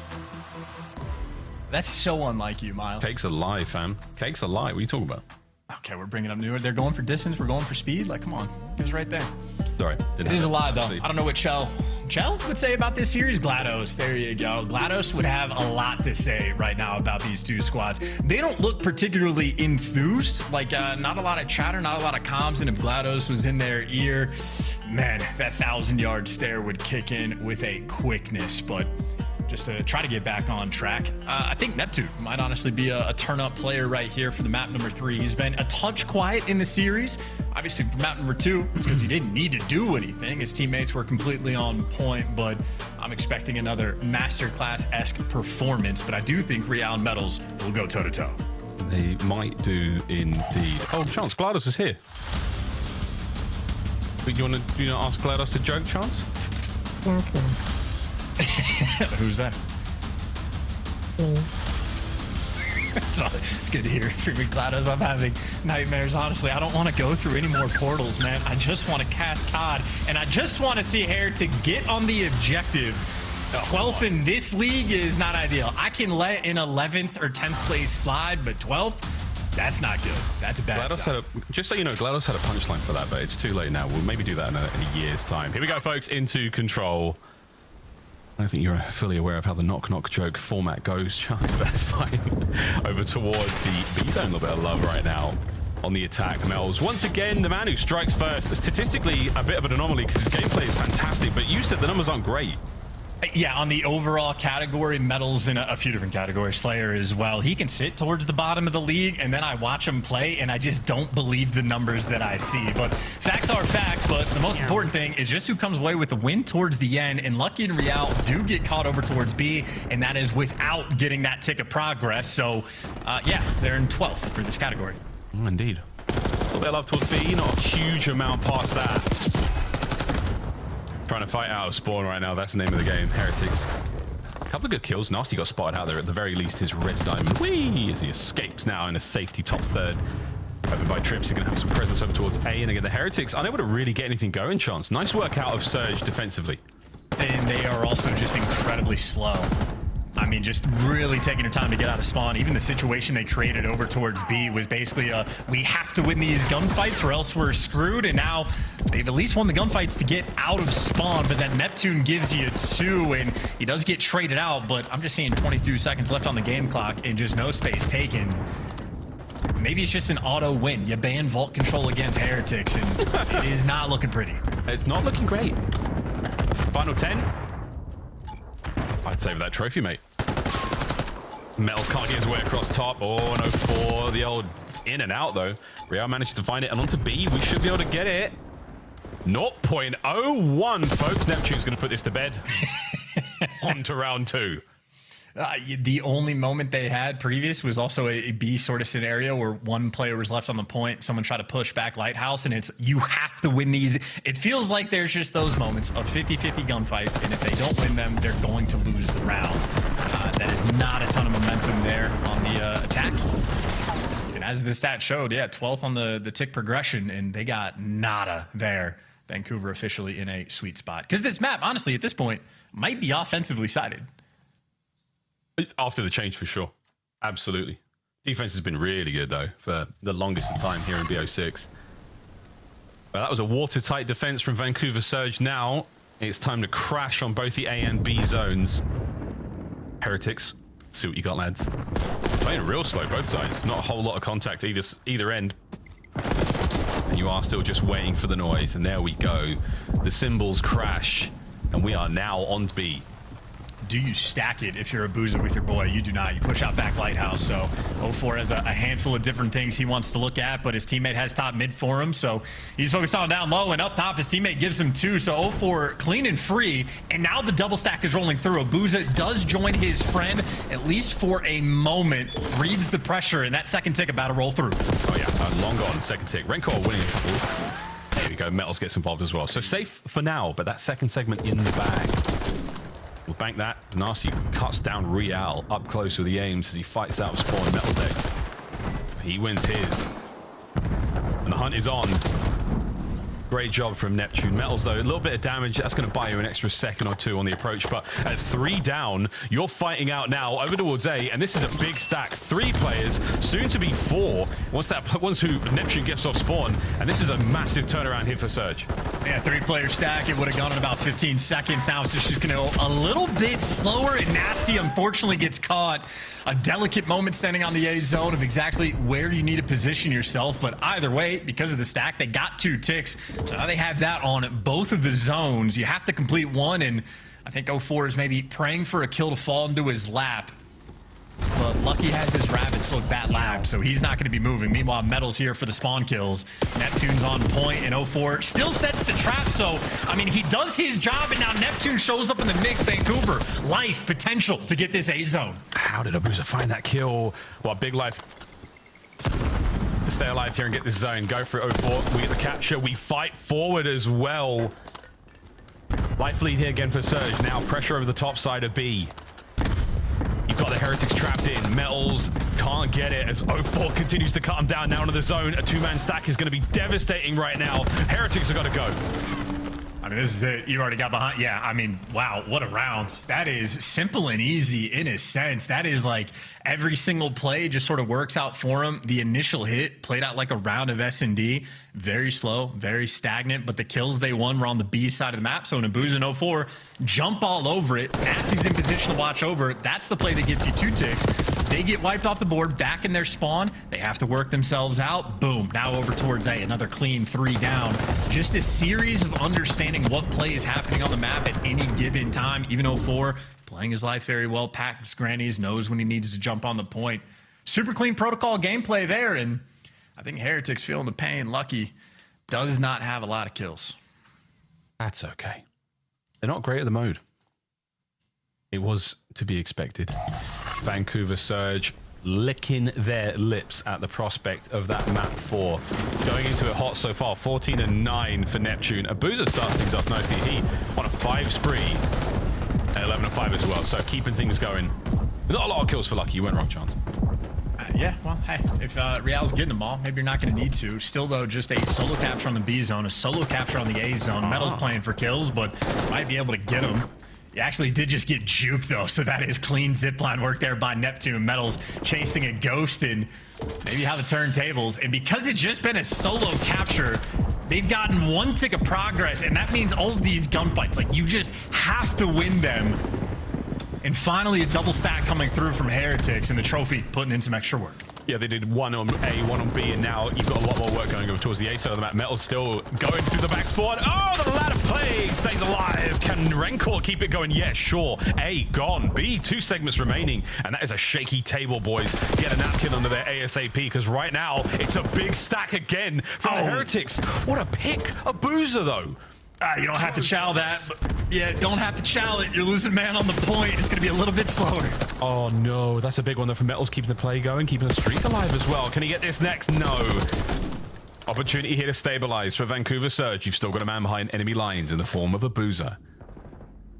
S1: That's so unlike you, Miles.
S2: Cake's a lie, fam. Cake's a lie. What are you talking about?
S1: Okay, we're bringing up new. They're going for distance. We're going for speed. Like, come on. It was right there.
S2: Sorry.
S1: It is a lie, though. I don't know what Chell would say about this series. GLaDOS. There you go. GLaDOS would have a lot to say right now about these two squads. They don't look particularly enthused. Like, not a lot of chatter, not a lot of comms. And if GLaDOS was in their ear, man, that 1,000-yard stare would kick in with a quickness. But just to try to get back on track, I think Neptune might honestly be a turn-up player right here for the map number 3. He's been a touch quiet in the series. Obviously, for map number 2, it's because he didn't need to do anything. His teammates were completely on point, but I'm expecting another masterclass-esque performance. But I do think Real and Metals will go toe-to-toe.
S2: They might do indeed. Oh, Chance, GLaDOS is here. But you want to ask GLaDOS a joke, Chance?
S9: Okay.
S1: Who's that?
S9: Me.
S1: It's good to hear from me, GLaDOS. I'm having nightmares, honestly. I don't want to go through any more portals, man. I just want to cast COD, and I just want to see Heretics get on the objective. 12th in this league is not ideal. I can let an 11th or 10th place slide, but 12th, that's not good. That's a bad sign.
S2: Just so you know, GLaDOS had a punchline for that, but it's too late now. We'll maybe do that in a year's time. Here we go, folks, into Control. I don't think you're fully aware of how the knock-knock joke format goes, Chance, but that's fine. Over towards the B-zone, a little bit of love right now on the attack. Metals, once again, the man who strikes first. Statistically, a bit of an anomaly because his gameplay is fantastic, but you said the numbers aren't great.
S1: Yeah, on the overall category, Metals in a few different categories, Slayer as well. He can sit towards the bottom of the league, and then I watch him play, and I just don't believe the numbers that I see. But facts are facts, but the most important thing is just who comes away with the win towards the end. And Lucky and Real do get caught over towards B, and that is without getting that tick of progress. So, yeah, they're in 12th for this category.
S2: Oh, indeed. A little bit of love towards B, not a huge amount past that. Trying to fight out of spawn right now. That's the name of the game. Heretics. A couple of good kills. Nasty got spotted out there. At the very least, his red diamond. Whee! As he escapes now in a safety top third. Covered by Trips. He's going to have some presence over towards A. And again, the Heretics unable to really get anything going, Chance. Nice work out of Surge defensively.
S1: And they are also just incredibly slow. I mean, just really taking their time to get out of spawn. Even the situation they created over towards B was basically we have to win these gunfights or else we're screwed. And now they've at least won the gunfights to get out of spawn. But then Neptune gives you 2, and he does get traded out. But I'm just seeing 22 seconds left on the game clock and just no space taken. Maybe it's just an auto win. You ban Vault Control against Heretics, and it is not looking pretty.
S2: It's not looking great. Final 10. I'd save that trophy, mate. Metals can't get his way across top. Oh, no, 4. The old in and out, though. Real managed to find it, and onto B. We should be able to get it. 0.01, folks. Neptune's going to put this to bed. On to round 2.
S1: The only moment they had previous was also a B sort of scenario where one player was left on the point. Someone tried to push back Lighthouse, and it's you have to win these. It feels like there's just those moments of 50-50 gunfights, and if they don't win them, they're going to lose the round. That is not a ton of momentum there on the attack. And as the stat showed, yeah, 12th on the tick progression, and they got nada there. Vancouver officially in a sweet spot. Because this map, honestly, at this point, might be offensively sided.
S2: After the change, for sure. Absolutely. Defense has been really good, though, for the longest of time here in BO6. Well, that was a watertight defense from Vancouver Surge. Now, it's time to crash on both the A and B zones. Heretics, see what you got, lads. Playing real slow, both sides. Not a whole lot of contact either end. And you are still just waiting for the noise. And there we go. The cymbals crash. And we are now on B.
S1: Do you stack it if you're a boozer with your boy? You do not. You push out back Lighthouse. So 04 has a handful of different things he wants to look at, but his teammate has top mid for him. So he's focused on down low, and up top his teammate gives him 2. So 04 clean and free. And now the double stack is rolling through. Abuza does join his friend, at least for a moment, reads the pressure, and that second tick about to roll through.
S2: Oh yeah, long gone, second tick. Rencor winning a couple. we go. Metals gets involved as well. So safe for now, but that second segment in the bag. We'll bank that. Nasty cuts down Real up close with the aims as he fights out of spawn. Metals next. He wins his. And the hunt is on. Great job from Neptune. Metals, though, a little bit of damage. That's going to buy you an extra second or two on the approach. But at 3 down, you're fighting out now over towards A. And this is a big stack. 3 players, soon to be 4. Once who Neptune gets off spawn. And this is a massive turnaround here for Surge.
S1: Yeah, 3-player stack. It would have gone in about 15 seconds. Now it's just going to go a little bit slower. And Nasty, unfortunately, gets caught. A delicate moment standing on the A zone of exactly where you need to position yourself. But either way, because of the stack, they got 2 ticks. So now they have that on both of the zones. You have to complete one, and I think 04 is maybe praying for a kill to fall into his lap. But Lucky has his rabbits look bat lab, so he's not going to be moving. Meanwhile, Metal's here for the spawn kills. Neptune's on point, and 04 still sets the trap. So, I mean, he does his job, and now Neptune shows up in the mix. Vancouver, life, potential to get this A zone.
S2: How did Abuza find that kill? Well, big life to stay alive here and get this zone. Go for it, 04. We get the capture. We fight forward as well. Life lead here again for Surge. Now pressure over the top side of B. You've got the Heretics trapped in. Metals can't get it as 04 continues to cut them down now into the zone. A 2-man stack is going to be devastating right now. Heretics have got to go.
S1: I mean, this is it. You already got behind. Yeah, I mean, wow, what a round. That is simple and easy in a sense. That is like every single play just sort of works out for him. The initial hit played out like a round of S&D. Very slow, very stagnant, but the kills they won were on the B side of the map. So in Abuza and 04, jump all over it. Nasty's in position to watch over it. That's the play that gets you 2 ticks. They get wiped off the board, back in their spawn. They have to work themselves out. Boom, now over towards A, another clean 3 down. Just a series of understanding what play is happening on the map at any given time. Even 04 playing his life very well. Packs grannies, knows when he needs to jump on the point. Super clean protocol gameplay there, and I think Heretics feeling the pain. Lucky does not have a lot of kills.
S2: That's okay. They're not great at the mode. It was to be expected. Vancouver Surge licking their lips at the prospect of that map 4. Going into it hot so far, 14-9 for Neptune. Abuza starts things off nicely. He on a 5 spree at 11-5 as well. So keeping things going. Not a lot of kills for Lucky. You went wrong, Chance.
S1: Yeah, well, hey, if Real's getting them all, maybe you're not going to need to. Still, though, just a solo capture on the B zone, a solo capture on the A zone. Metal's playing for kills, but might be able to get them. He actually did just get juked, though, so that is clean zipline work there by Neptune. Metals chasing a ghost and maybe how the turntables. And because it's just been a solo capture, they've gotten 1 tick of progress, and that means all of these gunfights, like, you just have to win them. And finally, a double stack coming through from Heretics, and the trophy putting in some extra work.
S2: Yeah, they did 1 on A, 1 on B, and now you've got a lot more work going over towards the A side of the map. Metal's still going through the back spawn. Oh, the ladder play stays alive. Can Rencor keep it going? Yeah, sure. A gone. B, 2 segments remaining. And that is a shaky table, boys. Get a napkin under their ASAP, because right now, it's a big stack again from the Heretics. What a pick. Abuza, though.
S1: You don't have to chow that. But yeah, don't have to chow it. You're losing man on the point. It's going to be a little bit slower.
S2: Oh, no. That's a big one, though, from Metals, keeping the play going, keeping the streak alive as well. Can he get this next? No. Opportunity here to stabilize for Vancouver Surge. You've still got a man behind enemy lines in the form of Abuza.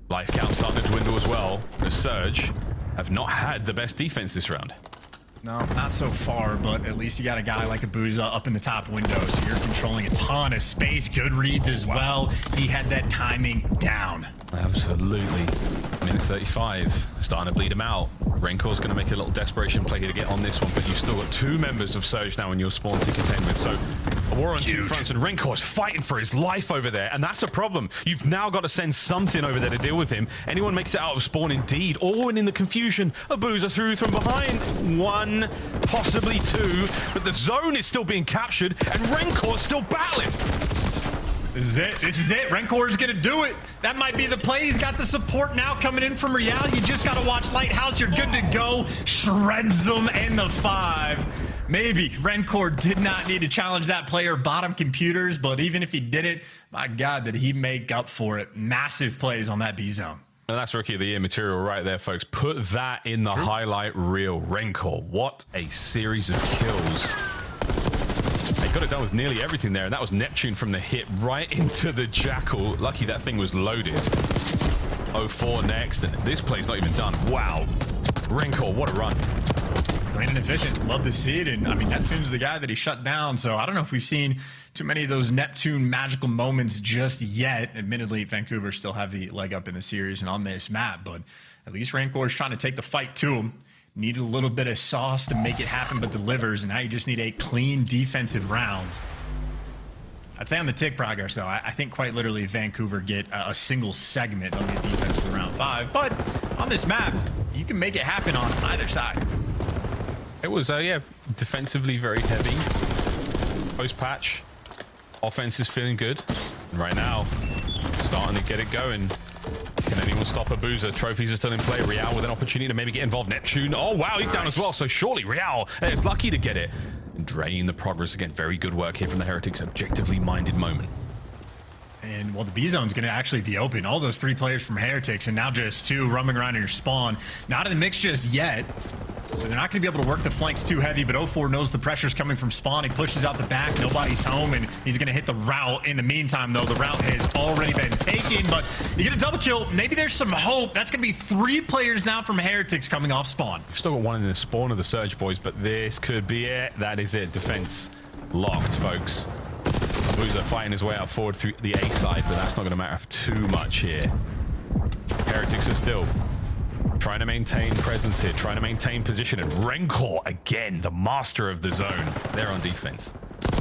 S2: Life count starting to dwindle as well. The Surge have not had the best defense this round.
S1: No, not so far, but at least you got a guy like Abuza up in the top window, so you're controlling a ton of space. Good reads as well. He had that timing down.
S2: Absolutely. Minute 35. Starting to bleed him out. Renkor's going to make a little desperation play here to get on this one, but you've still got 2 members of Surge now in your spawn to contend with. So a war on 2 fronts, and Renkor's fighting for his life over there, and that's a problem. You've now got to send something over there to deal with him. Anyone makes it out of spawn indeed, or in the confusion, Abuza through from behind. 1, possibly 2, but the zone is still being captured, and Renkor's still battling.
S1: This is it. This is it. Renkor's going to do it. That might be the play. He's got the support now coming in from Real. You just got to watch Lighthouse. You're good to go. Shreds them in the 5. Maybe Rencor did not need to challenge that player bottom computers, but even if he did it, my God, did he make up for it. Massive plays on that B zone.
S2: And that's Rookie of the Year material right there, folks. Put that in the highlight reel. Rencor, what a series of kills. They got it done with nearly everything there, and that was Neptune from the hit right into the Jackal. Lucky that thing was loaded. 0-4 next, and this play's not even done. Wow. Rencor, what a run.
S1: Clean and efficient. Love to see it. And I mean, Neptune's the guy that he shut down. So I don't know if we've seen too many of those Neptune magical moments just yet. Admittedly, Vancouver still have the leg up in the series and on this map, but at least Rancor is trying to take the fight to him. Needed a little bit of sauce to make it happen, but delivers. And now you just need a clean defensive round. I'd say on the tick progress, though, I think quite literally Vancouver get a single segment on the defense for round 5. But on this map, you can make it happen on either side.
S2: It was, yeah, defensively very heavy. Post-patch, offense is feeling good. And right now, starting to get it going. Can anyone stop a Boozer? Trophies are still in play. Real with an opportunity to maybe get involved. Neptune. Oh, wow, he's down as well. So surely Real is lucky to get it. And drain the progress again. Very good work here from the Heretics. Objectively minded moment.
S1: And, well, the B-zone's going to actually be open. All those 3 players from Heretics and now just 2 roaming around in your spawn. Not in the mix just yet. So they're not going to be able to work the flanks too heavy, but 0-4 knows the pressure's coming from spawn. He pushes out the back. Nobody's home, and he's going to hit the route. In the meantime, though, the route has already been taken, but you get a double kill. Maybe there's some hope. That's going to be 3 players now from Heretics coming off spawn.
S2: We've still got one in the spawn of the Surge boys, but this could be it. That is it. Defense locked, folks. Boozer fighting his way up forward through the A side, but that's not going to matter too much here. Heretics are still trying to maintain presence here, trying to maintain position, and Rencor, again, the master of the zone. They're on defense.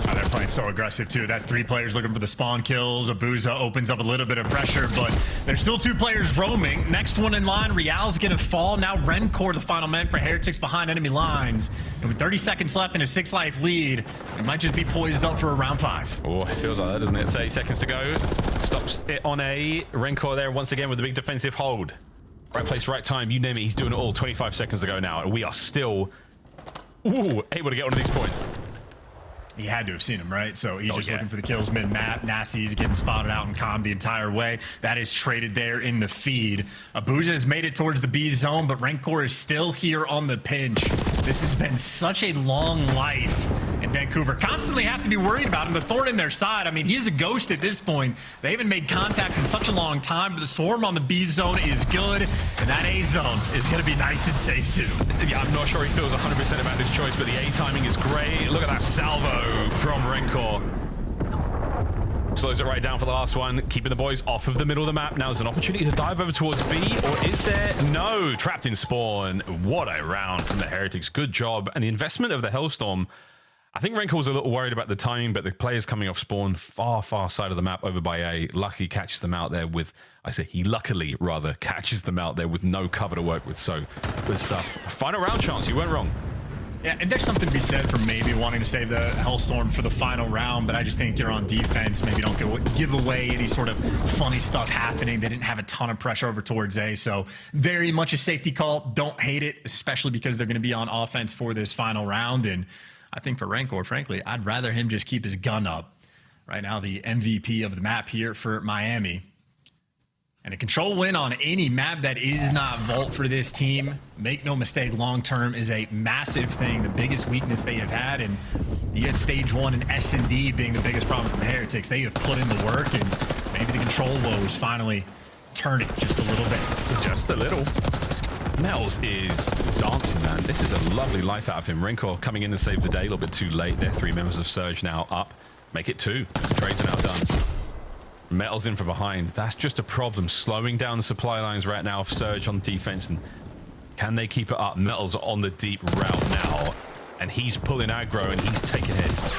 S1: Oh, they're playing so aggressive, too. That's 3 players looking for the spawn kills. Abuza opens up a little bit of pressure, but there's still 2 players roaming. Next one in line, Real's going to fall. Now Rencor, the final man for Heretics behind enemy lines. And with 30 seconds left and a 6-life lead, it might just be poised up for a round 5.
S2: Oh, it feels like that, doesn't it? 30 seconds to go. Stops it on A. Rencor there once again with a big defensive hold. Right place, right time, you name it, he's doing it all. 25 seconds to go now, and we are still able to get one of these points.
S1: He had to have seen him, right? So he's just looking for the kills mid-map. Nasty's getting spotted out and calmed the entire way. That is traded there in the feed. Abuja has made it towards the B zone, but Rencor is still here on the pinch. This has been such a long life, and Vancouver constantly have to be worried about him. The thorn in their side. I mean, he's a ghost at this point. They haven't made contact in such a long time, but the swarm on the B zone is good, and that A zone is going to be nice and safe too.
S2: Yeah, I'm not sure he feels 100% about this choice, but the A timing is great. Look at that salvo from Rencor. Slows it right down for the last one, keeping the boys off of the middle of the map. Now there's an opportunity to dive over towards B, or is there? No, trapped in spawn. What a round from the Heretics. Good job. And the investment of the Hellstorm, I think Rencor was a little worried about the timing, but the players coming off spawn far side of the map over by A. Lucky catches them out there with, he luckily rather catches them out there with no cover to work with. So good stuff. Final round chance, you weren't wrong.
S1: Yeah, and there's something to be said for maybe wanting to save the Hellstorm for the final round, but I just think you're on defense. Maybe don't give away any sort of funny stuff happening. They didn't have a ton of pressure over towards A, so very much a safety call. Don't hate it, especially because they're going to be on offense for this final round. And I think for Rencor, frankly, I'd rather him just keep his gun up. Right now, the MVP of the map here for Miami. And a control win on any map that is not Vault for this team, make no mistake, long-term is a massive thing, the biggest weakness they have had. And you had stage 1 and S&D being the biggest problem from the Heretics. They have put in the work, and maybe the control woes finally turning just a little bit.
S2: Just a little. Mel's is dancing, man. This is a lovely life out of him. Rencor coming in to save the day, a little bit too late. They're 3 members of Surge now up. Make it 2. Trades are now done. Metal's in from behind. That's just a problem. Slowing down the supply lines right now of Surge on defense. And can they keep it up? Metal's on the deep route now. And he's pulling aggro and he's taking hits.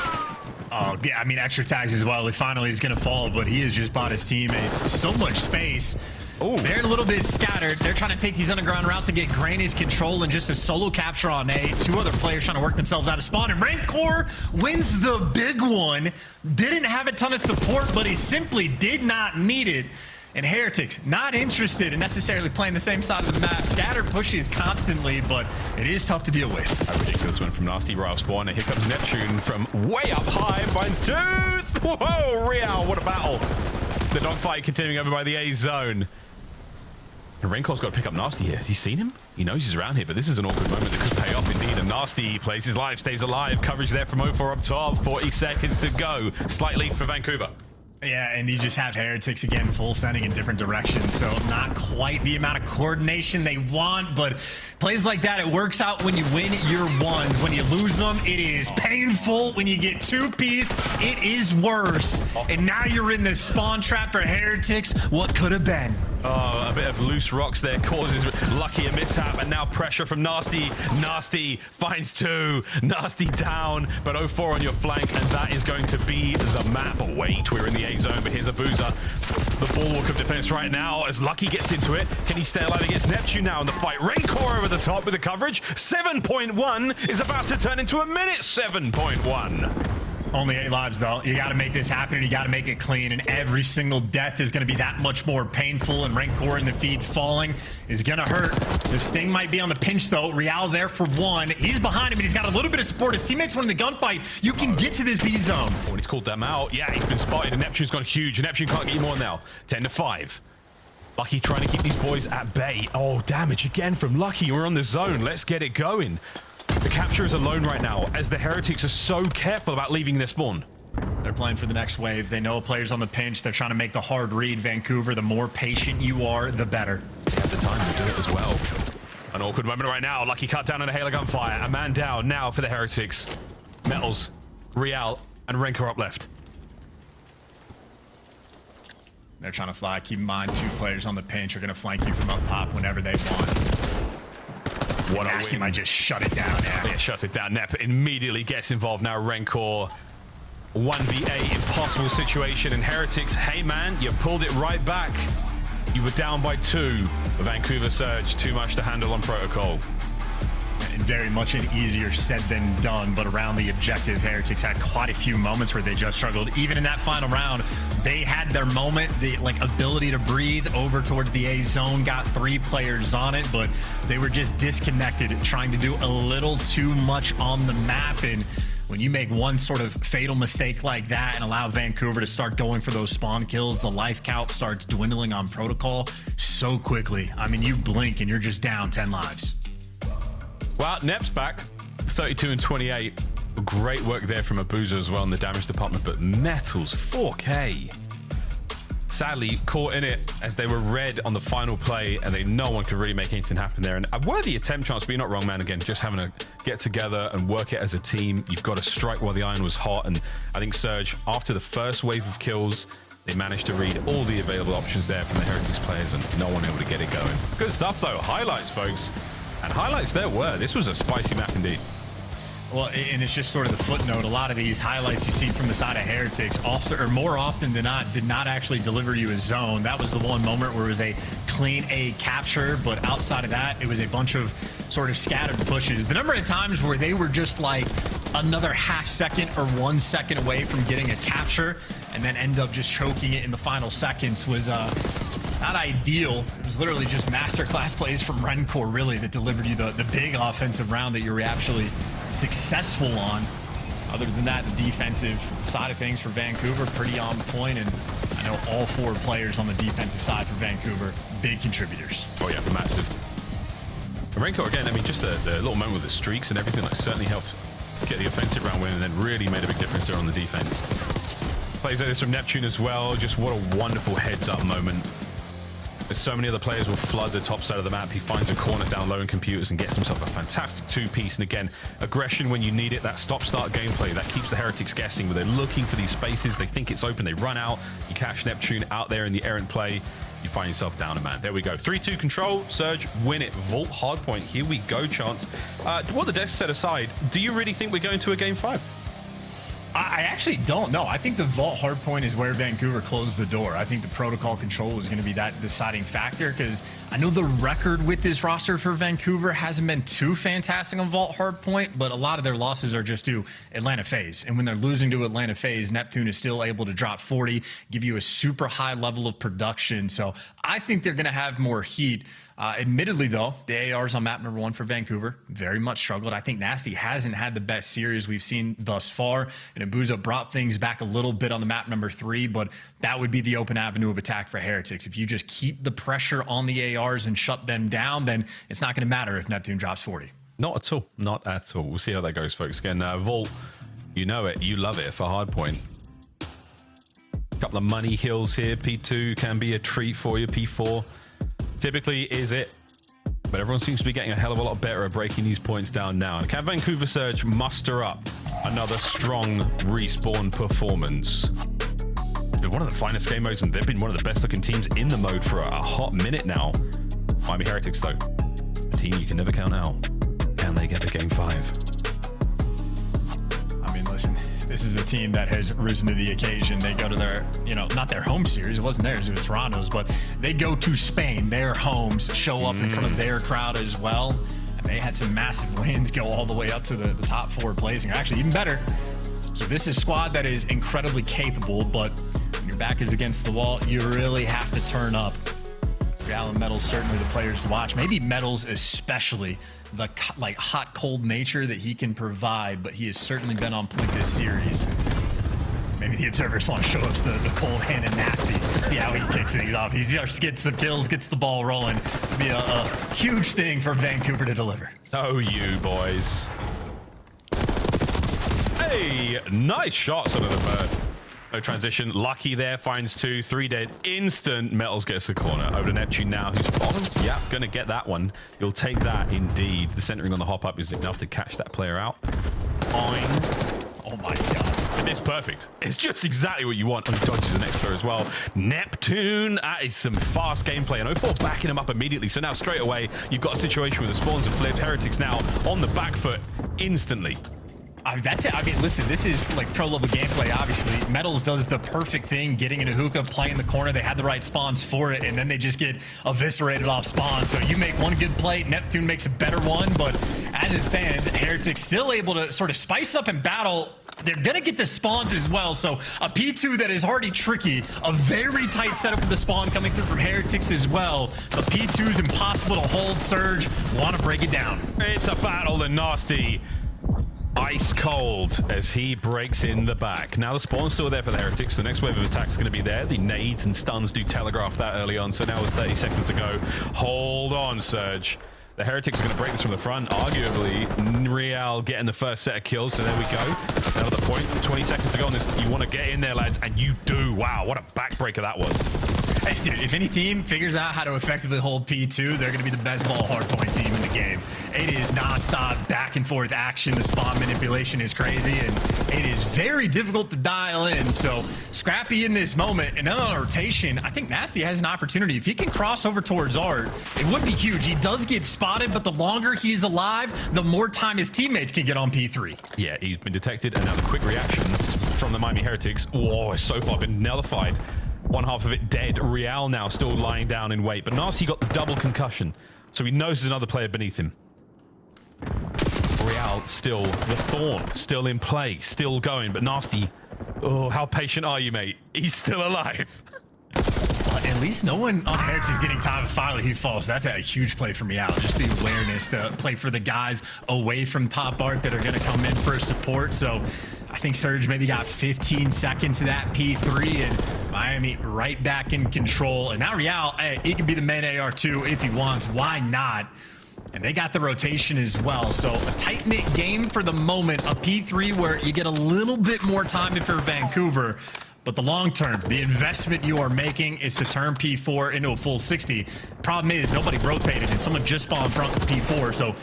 S1: Oh, yeah, I mean, extra tags as well. He finally is going to fall, but he has just bought his teammates so much space.
S2: Ooh.
S1: They're a little bit scattered. They're trying to take these underground routes and get Granny's control and just a solo capture on A. 2 other players trying to work themselves out of spawn. And Rancor wins the big one. Didn't have a ton of support, but he simply did not need it. And Heretics not interested in necessarily playing the same side of the map. Scattered pushes constantly, but it is tough to deal with.
S2: A ridiculous one from Nasty Royal spawn. And here comes Neptune from way up high. Finds Tooth. Whoa, Real, what a battle. The dogfight continuing over by the A zone. And Renkor's got to pick up Nasty here. Has he seen him? He knows he's around here, but this is an awkward moment that could pay off indeed. lead. And Nasty plays his life, stays alive. Coverage there from 0-4 up top. 40 seconds to go. Slight lead for Vancouver.
S1: Yeah, and you just have Heretics again full sending in different directions, so not quite the amount of coordination they want, but plays like that, it works out when you win your ones. When you lose them, it is painful. When you get two-piece, it is worse. And now you're in this spawn trap for Heretics. What could have been?
S2: Oh, a bit of loose rocks there causes Lucky a mishap, and now pressure from Nasty. Nasty finds two. Nasty down, but 0-4 on your flank, and that is going to be the map. But wait, we're in the A zone, but here's a Boozer. The bulwark of defense right now as Lucky gets into it. Can he stay alive against Neptune now in the fight? Rancor over the top with the coverage. 7.1 is about to turn into a minute 7.1.
S1: Only 8 lives, though. You got to make this happen, and you got to make it clean, and every single death is going to be that much more painful, and Rancor in the feed falling is going to hurt. The Sting might be on the pinch, though. Real there for one. He's behind him, and he's got a little bit of support. His teammates won the gunfight. You can get to this B zone.
S2: Oh, he's called them out. Yeah, he's been spotted, and Neptune's gone huge. Neptune can't get you more now. 10-5. Lucky trying to keep these boys at bay. Oh, damage again from Lucky. We're on the zone. Let's get it going. The capture is alone right now, as the Heretics are so careful about leaving their spawn.
S1: They're playing for the next wave. They know a player's on the pinch. They're trying to make the hard read. Vancouver, the more patient you are, the better.
S2: They have the time to do it as well. An awkward moment right now. Lucky cut down on a Halo gunfire. A man down now for the Heretics. Metals, Real, and Rancor up left.
S1: They're trying to fly. Keep in mind, 2 players on the pinch are going to flank you from up top whenever they want.
S2: What
S1: Nasty might just shut it down.
S2: Yeah, shuts it down. Nep immediately gets involved now. Rancor 1v8 impossible situation, and Heretics, hey man, you pulled it right back. You were down by 2. Vancouver Surge, too much to handle on protocol.
S1: And very much an easier said than done, but around the objective, Heretics had quite a few moments where they just struggled. Even in that final round, they had their moment, the ability to breathe over towards the A zone, got 3 players on it, but they were just disconnected, trying to do a little too much on the map. And when you make one sort of fatal mistake like that and allow Vancouver to start going for those spawn kills, the life count starts dwindling on protocol so quickly. I mean, you blink and you're just down 10 lives.
S2: Well, Nep's back, 32 and 28. Great work there from Abuza as well in the damage department, but Metals, 4K. Sadly, caught in it as they were red on the final play, and no one could really make anything happen there. And a worthy attempt chance, but you're not wrong, man. Again, just having to get together and work it as a team. You've got to strike while the iron was hot, and I think Surge, after the first wave of kills, they managed to read all the available options there from the Heretics players, and no one able to get it going. Good stuff, though. Highlights, folks. And highlights there were. This was a spicy map indeed.
S1: Well, and it's just sort of the footnote. A lot of these highlights you see from the side of Heretics, more often than not, did not actually deliver you a zone. That was the one moment where it was a clean A capture, but outside of that, it was a bunch of sort of scattered pushes. The number of times where they were just like another half second or 1 second away from getting a capture and then end up just choking it in the final seconds was not ideal. It was literally just masterclass plays from Rancor, really, that delivered you the big offensive round that you were actually successful on. Other than that, the defensive side of things for Vancouver, pretty on point, and I know all 4 players on the defensive side for Vancouver, big contributors.
S2: Oh yeah, massive. And Rancor, again, I mean, just the little moment with the streaks and everything, like, certainly helped get the offensive round win, and then really made a big difference there on the defense. Plays like this from Neptune as well. Just what a wonderful heads-up moment. As so many other players will flood the top side of the map, he finds a corner down low in computers and gets himself a fantastic 2-piece. And again, aggression when you need it, that stop-start gameplay, that keeps the Heretics guessing, where they're looking for these spaces, they think it's open, they run out, you catch Neptune out there in the errant play, you find yourself down a man. There we go. 3-2 control, Surge, win it. Vault, hardpoint, here we go, Chance. What the desk set aside, do you really think we're going to a Game 5?
S1: I actually don't know. I think the Vault hardpoint is where Vancouver closed the door. I think the protocol control is going to be that deciding factor, because I know the record with this roster for Vancouver hasn't been too fantastic on Vault hardpoint, but a lot of their losses are just to Atlanta FaZe. And when they're losing to Atlanta FaZe, Neptune is still able to drop 40, give you a super high level of production. So I think they're going to have more heat. Admittedly, though, the ARs on map number 1 for Vancouver very much struggled. I think Nasty hasn't had the best series we've seen thus far, and Abuza brought things back a little bit on the map number 3, but that would be the open avenue of attack for Heretics. If you just keep the pressure on the ARs and shut them down, then it's not going to matter if Neptune drops 40.
S2: Not at all. Not at all. We'll see how that goes, folks. Again, Vault, you know it. You love it for hardpoint. Couple of money hills here. P2 can be a treat for you. P4 typically is it. But everyone seems to be getting a hell of a lot better at breaking these points down now. And can Vancouver Surge muster up another strong respawn performance? It's been one of the finest game modes, and they've been one of the best looking teams in the mode for a hot minute now. Miami Heretics, though, a team you can never count out. Can they get to game 5?
S1: I mean, listen, this is a team that has risen to the occasion. They go to their, not their home series. It wasn't theirs, it was Toronto's, but they go to Spain, their homes, show up in front of their crowd as well. And they had some massive wins, go all the way up to the top 4 placing, or actually even better. So this is a squad that is incredibly capable, but when your back is against the wall, you really have to turn up. Real and Metals certainly the players to watch. Maybe Metals especially, the hot cold nature that he can provide, but he has certainly been on point this series. Maybe the observers want to show us the cold hand and nasty, see how he kicks things off. He starts to get some kills, gets the ball rolling. It'll be a huge thing for Vancouver to deliver.
S2: Oh, you boys. Hey, nice shots under the burst. No transition. Lucky there, finds 2, 3 dead. Instant. Metals gets the corner. Over to Neptune now, who's bottom. Yeah, gonna get that one. You'll take that indeed. The centering on the hop up is enough to catch that player out. Fine. Oh my god. It's perfect. It's just exactly what you want. And he dodges the next player as well. Neptune. That is some fast gameplay. And 0-4 backing him up immediately. So now straight away, you've got a situation where the spawns have flipped. Heretics now on the back foot instantly.
S1: That's it. I mean, listen, this is like pro-level gameplay, obviously. Metals does the perfect thing, getting into hookah, playing the corner. They had the right spawns for it, and then they just get eviscerated off spawn. So you make one good play, Neptune makes a better one, but as it stands, Heretics still able to sort of spice up and battle. They're going to get the spawns as well, so a P2 that is already tricky, a very tight setup with the spawn coming through from Heretics as well. The P2 is impossible to hold. Surge want to break it down.
S2: It's a battle, and Nasty ice cold as he breaks in the back. Now the spawn's still there for the Heretics. The next wave of attack is going to be there. The nades and stuns do telegraph that early on. So now with 30 seconds to go, hold on, Surge. The Heretics are going to break this from the front. Arguably, Real getting the first set of kills. So there we go. Now to the point, 20 seconds to go on this. You want to get in there, lads, and you do. Wow, what a backbreaker that was.
S1: Hey, dude, if any team figures out how to effectively hold P2, they're going to be the best ball hardpoint team in the game. It is nonstop back and forth action. The spawn manipulation is crazy, and it is very difficult to dial in. So Scrappy in this moment, and then on a rotation, I think Nasty has an opportunity. If he can cross over towards Art, it would be huge. He does get spotted, but the longer he's alive, the more time his teammates can get on P3.
S2: Yeah, he's been detected, and now the quick reaction from the Miami Heretics. Whoa, so far been nullified. One half of it dead. Real now still lying down in wait, but Nasty got the double concussion, so he knows there's another player beneath him. Real still, the Thorn still in play, still going, but Nasty, oh, how patient are you, mate? He's still alive.
S1: But at least no one on Heretics is getting time. Finally, he falls. That's a huge play for Meow. Just the awareness to play for the guys away from top art that are going to come in for support. So I think Surge maybe got 15 seconds of that P3, and Miami right back in control. And now Real, hey, he can be the main AR2 if he wants. Why not? And they got the rotation as well. So a tight-knit game for the moment. A P3 where you get a little bit more time if you're Vancouver. But the long term, the investment you are making is to turn P4 into a full 60. Problem is, nobody rotated, and someone just spawned front with P4. So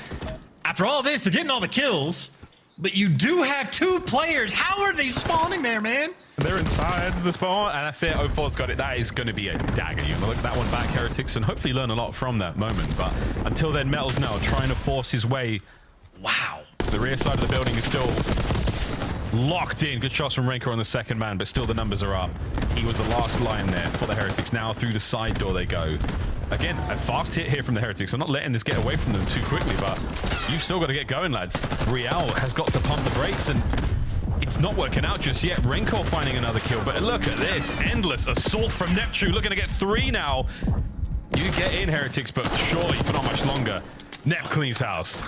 S1: after all this, they're getting all the kills. But you do have 2 players. How are they spawning there, man?
S2: They're inside the spawn, and that's it. 0-4's got it. That is going to be a dagger. You're going to look at that one back, Heretics, and hopefully learn a lot from that moment. But until then, Metals now trying to force his way. Wow. The rear side of the building is still locked in. Good shots from Renker on the second man, but still the numbers are up. He was the last line there for the Heretics. Now through the side door they go. Again, a fast hit here from the Heretics. I'm not letting this get away from them too quickly, but you've still got to get going, lads. Real has got to pump the brakes, and it's not working out just yet. Renkor finding another kill, but look at this. Endless assault from Neptune, looking to get 3 now. You get in, Heretics, but surely for not much longer. Nep cleans house.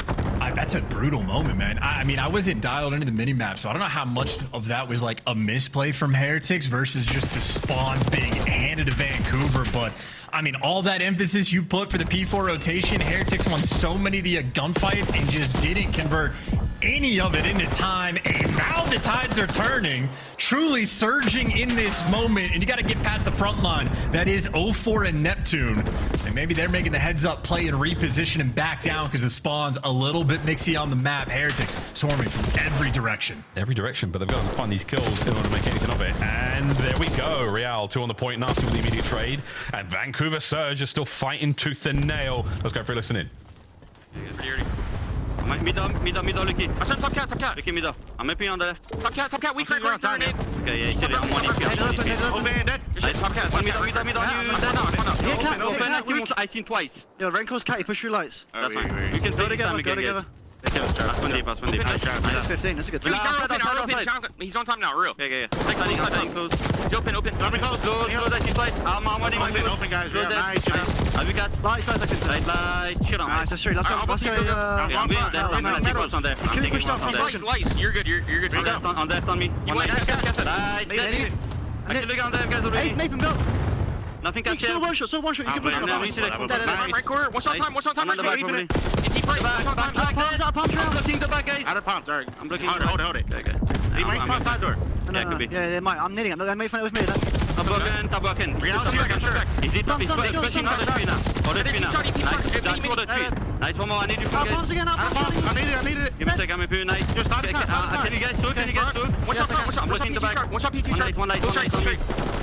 S1: That's a brutal moment, man. I mean, I wasn't dialed into the minimap, so I don't know how much of that was like a misplay from Heretics versus just the spawns being handed to Vancouver. But I mean, all that emphasis you put for the P4 rotation, Heretics won so many of the gunfights and just didn't convert any of it into time. And now the tides are turning, truly surging in this moment. And you got to get past the front line. That is 0-4 and Neptune. And maybe they're making the heads up play and reposition and back down because the spawn's a little bit mixy on the map. Heretics swarming from every direction.
S2: Every direction, but they've got to find these kills in order to make anything of it. And there we go. Real 2 on the point. Nasty with the immediate trade. And Vancouver Surge is still fighting tooth and nail. Let's go for a listen in.
S10: Middle, Lucky. I said top cat. Lucky middle. I'm AP on the left. Top cat, we crack right turn it. Okay, yeah, he said it. I'm one EP. Open, dead. Top cat, middle, you dead. Open, I think twice.
S5: Yo, Renko's cat, you push your lights.
S10: That's fine. You can go together. Last one deep.
S5: That's 15, that's a good time.
S10: He's on time now, real. Yeah. He's open. Let me close. Close, I see twice. I'm on him. Open, guys. Nice. We got light, shit on. Nice, that's true. Let's go. I'm on there. I'm taking one on there. Lights, you're good. On left on me. You want to guess it? I can look on them, guys already.
S5: Hey, Nathan, go.
S10: Nothing got
S5: so one shot. You can put it on.
S10: Right corner. What's on time? I'm on the back, probably. Keep right. I'm looking the back, guys.
S5: Out of pump, sorry.
S10: I'm looking.
S5: Hold it.
S10: Okay.
S5: He might come outside door.
S10: Yeah, could be.
S5: Yeah, they might. I'm needing him. I made fun with me.
S10: Top blocking. Is it pushing on the screen now? Nice, one more. I need you.
S5: I need it.
S10: Give me a second, I'm in nice. Can you guys do? Watch out. I'm looking the back. One light.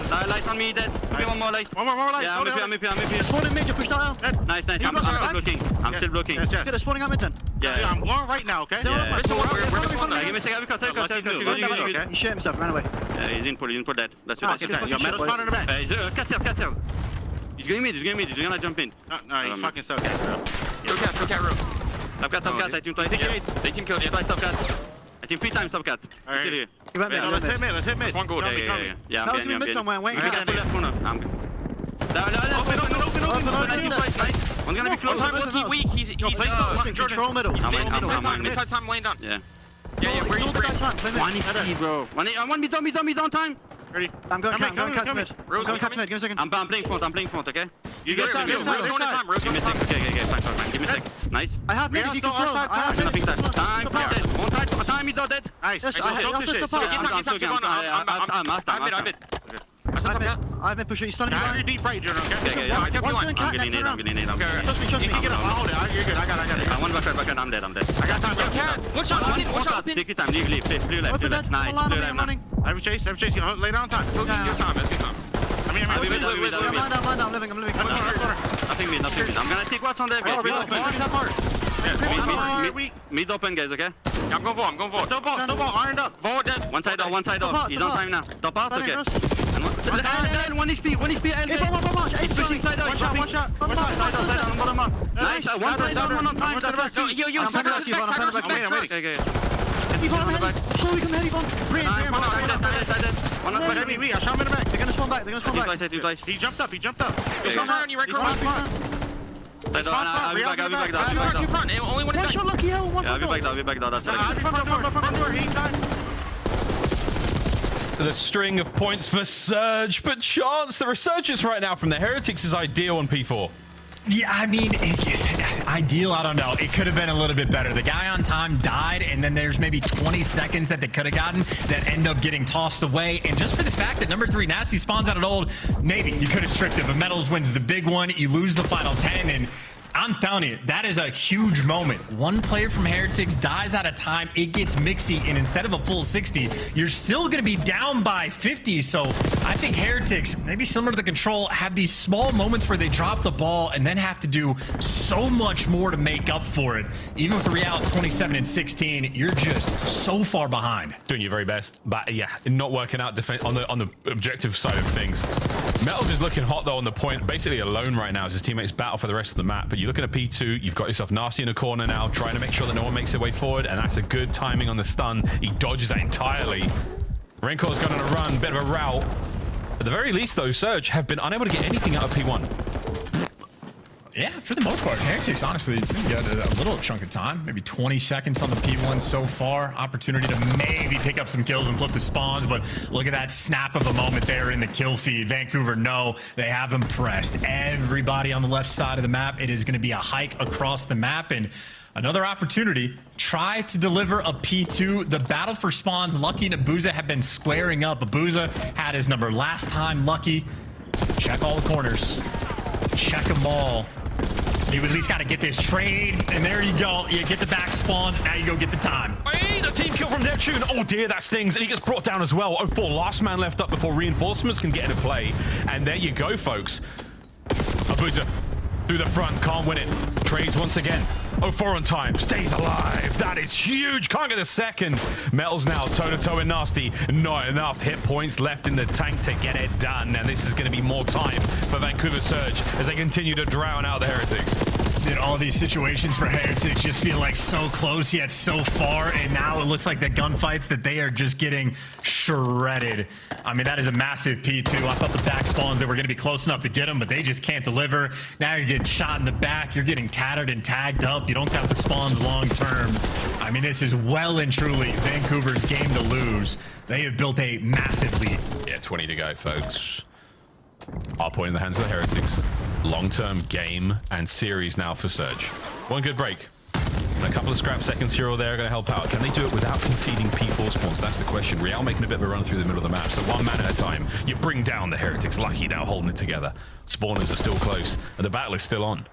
S10: Light on me, dead. Give me one more light. Yeah, I'm here.
S5: Spawning mid, you pushed out.
S10: Nice. I'm still blocking.
S5: Good, they're spawning out mid then.
S10: Yeah,
S5: I'm going right now, okay?
S10: Yeah. Give me a second.
S5: He shit himself, ran away.
S10: Yeah, he's in for dead. Let's do that.
S5: Your metal spawn in the back.
S10: Cat. He's going mid. He's gonna jump in.
S5: No, he's fucking so cat, bro.
S10: Go cat, bro. Top cat. I think twice. They team killed you. Top cat. I think 3 times top cat.
S5: Alright. You went mid. Let's hit mid.
S10: One goal. Yeah, I'm getting mid
S5: somewhere. Wait,
S10: I'm getting left corner. I'm good. Open. One's gonna be close.
S4: He's weak. He's
S5: control middle.
S10: I'm
S4: inside time laying down.
S10: Yeah.
S4: Where you
S10: One EP, bro. One mid on time.
S5: Ready? I'm going catch mid.
S4: Rose,
S5: I'm going catch mid. Give me a second.
S10: I'm playing front, okay?
S5: You get time.
S10: Give me a sec. Okay, fine. Give me a sec. Nice.
S5: I have mid if you can throw. I have
S10: Nothing time. Time, he's not dead.
S5: Nice. I'm I've been pushing. He's stunning me.
S10: Deep right, Jordan, okay? I'm getting it.
S5: Trust me. You can get up. I'll hold it. You're good. I got it.
S10: One back. I'm dead.
S5: I got time.
S4: Watch out.
S10: Take your time. Leave. Blue left. Nice. Blue left now.
S5: Every chase. Lay down time.
S4: Good time. That's good time.
S5: I'm living.
S10: Nothing mid. I'm gonna take what's on there, guys. Mid open, guys, okay?
S4: Yeah, I'm going for.
S5: Still ball. Ironed up.
S4: Ball dead.
S10: One side off. He's on time now. Top out, okay? And 1 HP. He's pushing side out.
S5: One shot.
S10: Nice. One side out, one on time. Okay.
S5: Show we come heavy bomb.
S10: One on side.
S5: I shot him in the back. They're gonna spawn back.
S10: He jumped up.
S4: He's on you right corner.
S10: I'll be back.
S4: Two front. Only one
S5: One shot, lucky hell. One
S10: Yeah, I'll be back down. That's right.
S2: The string of points for Surge, but chance the resurgence right now from the Heretics is ideal on P4.
S1: Yeah, I mean, ideal, I don't know. It could have been a little bit better. The guy on time died, and then there's maybe 20 seconds that they could have gotten that end up getting tossed away. And just for the fact that number 3 Nasty spawns out at old, maybe you could have stripped it, but Metals wins the big one. You lose the final 10, and I'm telling you, that is a huge moment. One player from Heretics dies out of time. It gets mixy, and instead of a full 60, you're still going to be down by 50. So I think Heretics, maybe similar to the Control, have these small moments where they drop the ball and then have to do so much more to make up for it. Even with the Real 27 and 16, you're just so far behind.
S2: Doing your very best, but yeah, not working out on the objective side of things. Metals is looking hot though on the point, basically alone right now as his teammates battle for the rest of the map. But you're looking at P2, you've got yourself Nasty in the corner now, trying to make sure that no one makes their way forward, and that's a good timing on the stun. He dodges that entirely. Renkor's going on a run, bit of a rout. At the very least though, Surge have been unable to get anything out of P1.
S1: Yeah, for the most part, Heretics honestly got a little chunk of time, maybe 20 seconds on the P1 so far. Opportunity to maybe pick up some kills and flip the spawns, but look at that snap of a moment there in the kill feed. Vancouver, no, they have them pressed. Everybody on the left side of the map. It is going to be a hike across the map, and another opportunity. Try to deliver a P2. The battle for spawns, Lucky and Abuza have been squaring up. Abuza had his number last time. Lucky, check all the corners. Check them all. You at least got to get this trade, and there you go. You get the back spawns, now you go get the time.
S2: Hey, the team kill from Neptune. Oh dear, that stings, and he gets brought down as well. 0-4, last man left up before reinforcements can get into play. And there you go, folks. Abuza through the front, can't win it. Trades once again. 0-4 on time, stays alive. That is huge. Can't get a second. Metals now toe-to-toe with Nasty. Not enough hit points left in the tank to get it done. And this is going to be more time for Vancouver Surge as they continue to drown out the Heretics.
S1: Dude, all these situations for Heretics just feel like so close yet so far, and now it looks like the gunfights that they are just getting shredded. I mean, that is a massive P2. I thought the back spawns, they were going to be close enough to get them, but they just can't deliver. Now you're getting shot in the back. You're getting tattered and tagged up. You don't got the spawns long term. I mean, this is well and truly Vancouver's game to lose. They have built a massive lead.
S2: Yeah, 20 to go, folks. Hardpoint in the hands of the Heretics. Long-term game and series now for Surge. One good break. And a couple of scrap seconds here or there are going to help out. Can they do it without conceding P4 spawns? That's the question. Real making a bit of a run through the middle of the map. So one man at a time. You bring down the Heretics. Lucky now holding it together. Spawners are still close. And the battle is still on.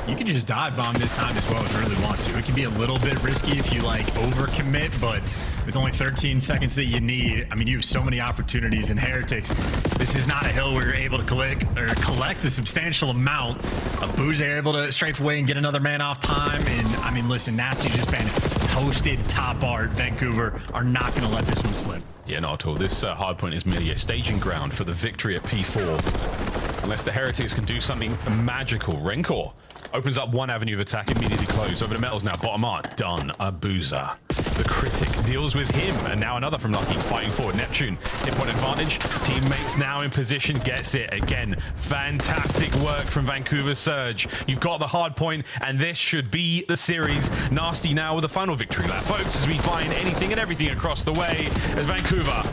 S1: You can just dive bomb this time as well if you really want to. It can be a little bit risky if you like overcommit, but with only 13 seconds that you need, I mean, you have so many opportunities in Heretics. This is not a hill where you're able to collect a substantial amount. Abuza are able to strafe away and get another man off time. And I mean, listen, Nasty's just been toasted top art. Vancouver are not going to let this one slip.
S2: Yeah, not at all. This hardpoint is merely a staging ground for the victory at P4. Unless the Heretics can do something magical. Rencor opens up one avenue of attack, immediately closed. Over to Metals now, bottom art, done. Abuza, the critic, deals with him. And now another from Lucky, fighting forward. Neptune, hit point advantage. Teammates now in position, gets it. Again, fantastic work from Vancouver Surge. You've got the hard point, and this should be the series. Nasty now with the final victory lap, folks, as we find anything and everything across the way, as Vancouver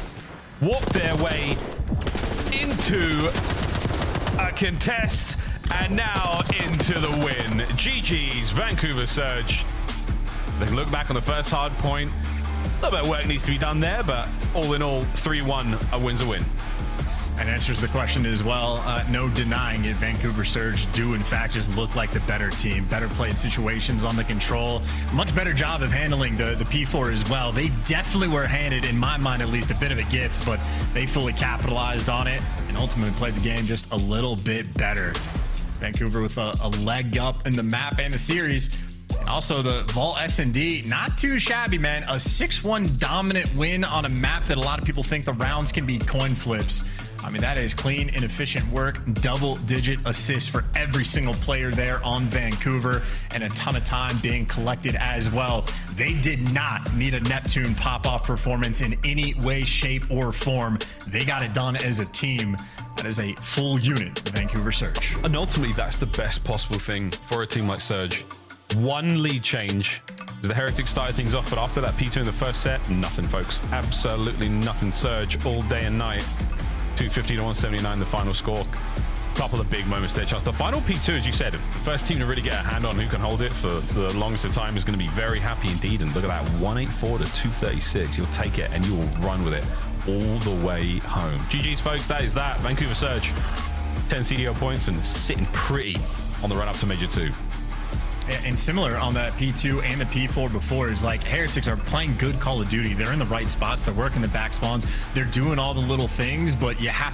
S2: walk their way into a contest, and now into the win. GG's, Vancouver Surge. They can look back on the first hard point. A little bit of work needs to be done there, but all in all, 3-1, a win's a win.
S1: And answers the question as well. No denying it. Vancouver Surge do, in fact, just look like the better team. Better played situations on the control. Much better job of handling the P4 as well. They definitely were handed, in my mind at least, a bit of a gift, but they fully capitalized on it and ultimately played the game just a little bit better. Vancouver with a leg up in the map and the series. And also the Vault S&D, not too shabby, man. A 6-1 dominant win on a map that a lot of people think the rounds can be coin flips. I mean, that is clean and efficient work. Double-digit assists for every single player there on Vancouver, and a ton of time being collected as well. They did not need a Neptune pop-off performance in any way, shape, or form. They got it done as a team. That is a full unit, the Vancouver Surge.
S2: And ultimately, that's the best possible thing for a team like Surge. One lead change as the Heretics started things off, but after that P2 in the first set, nothing, folks. Absolutely nothing. Surge all day and night. 250 to 179, the final score. Couple of big moments there, Charles. The final P2, as you said, the first team to really get a hand on who can hold it for the longest of time is going to be very happy indeed. And look at that, 184 to 236. You'll take it and you will run with it all the way home. GG's, folks. That is that. Vancouver Surge, 10 CDO points and sitting pretty on the run up to Major 2.
S1: And similar on that P2 and the P4 before is like Heretics are playing good Call of Duty. They're in the right spots. They're working the back spawns. They're doing all the little things, but you have to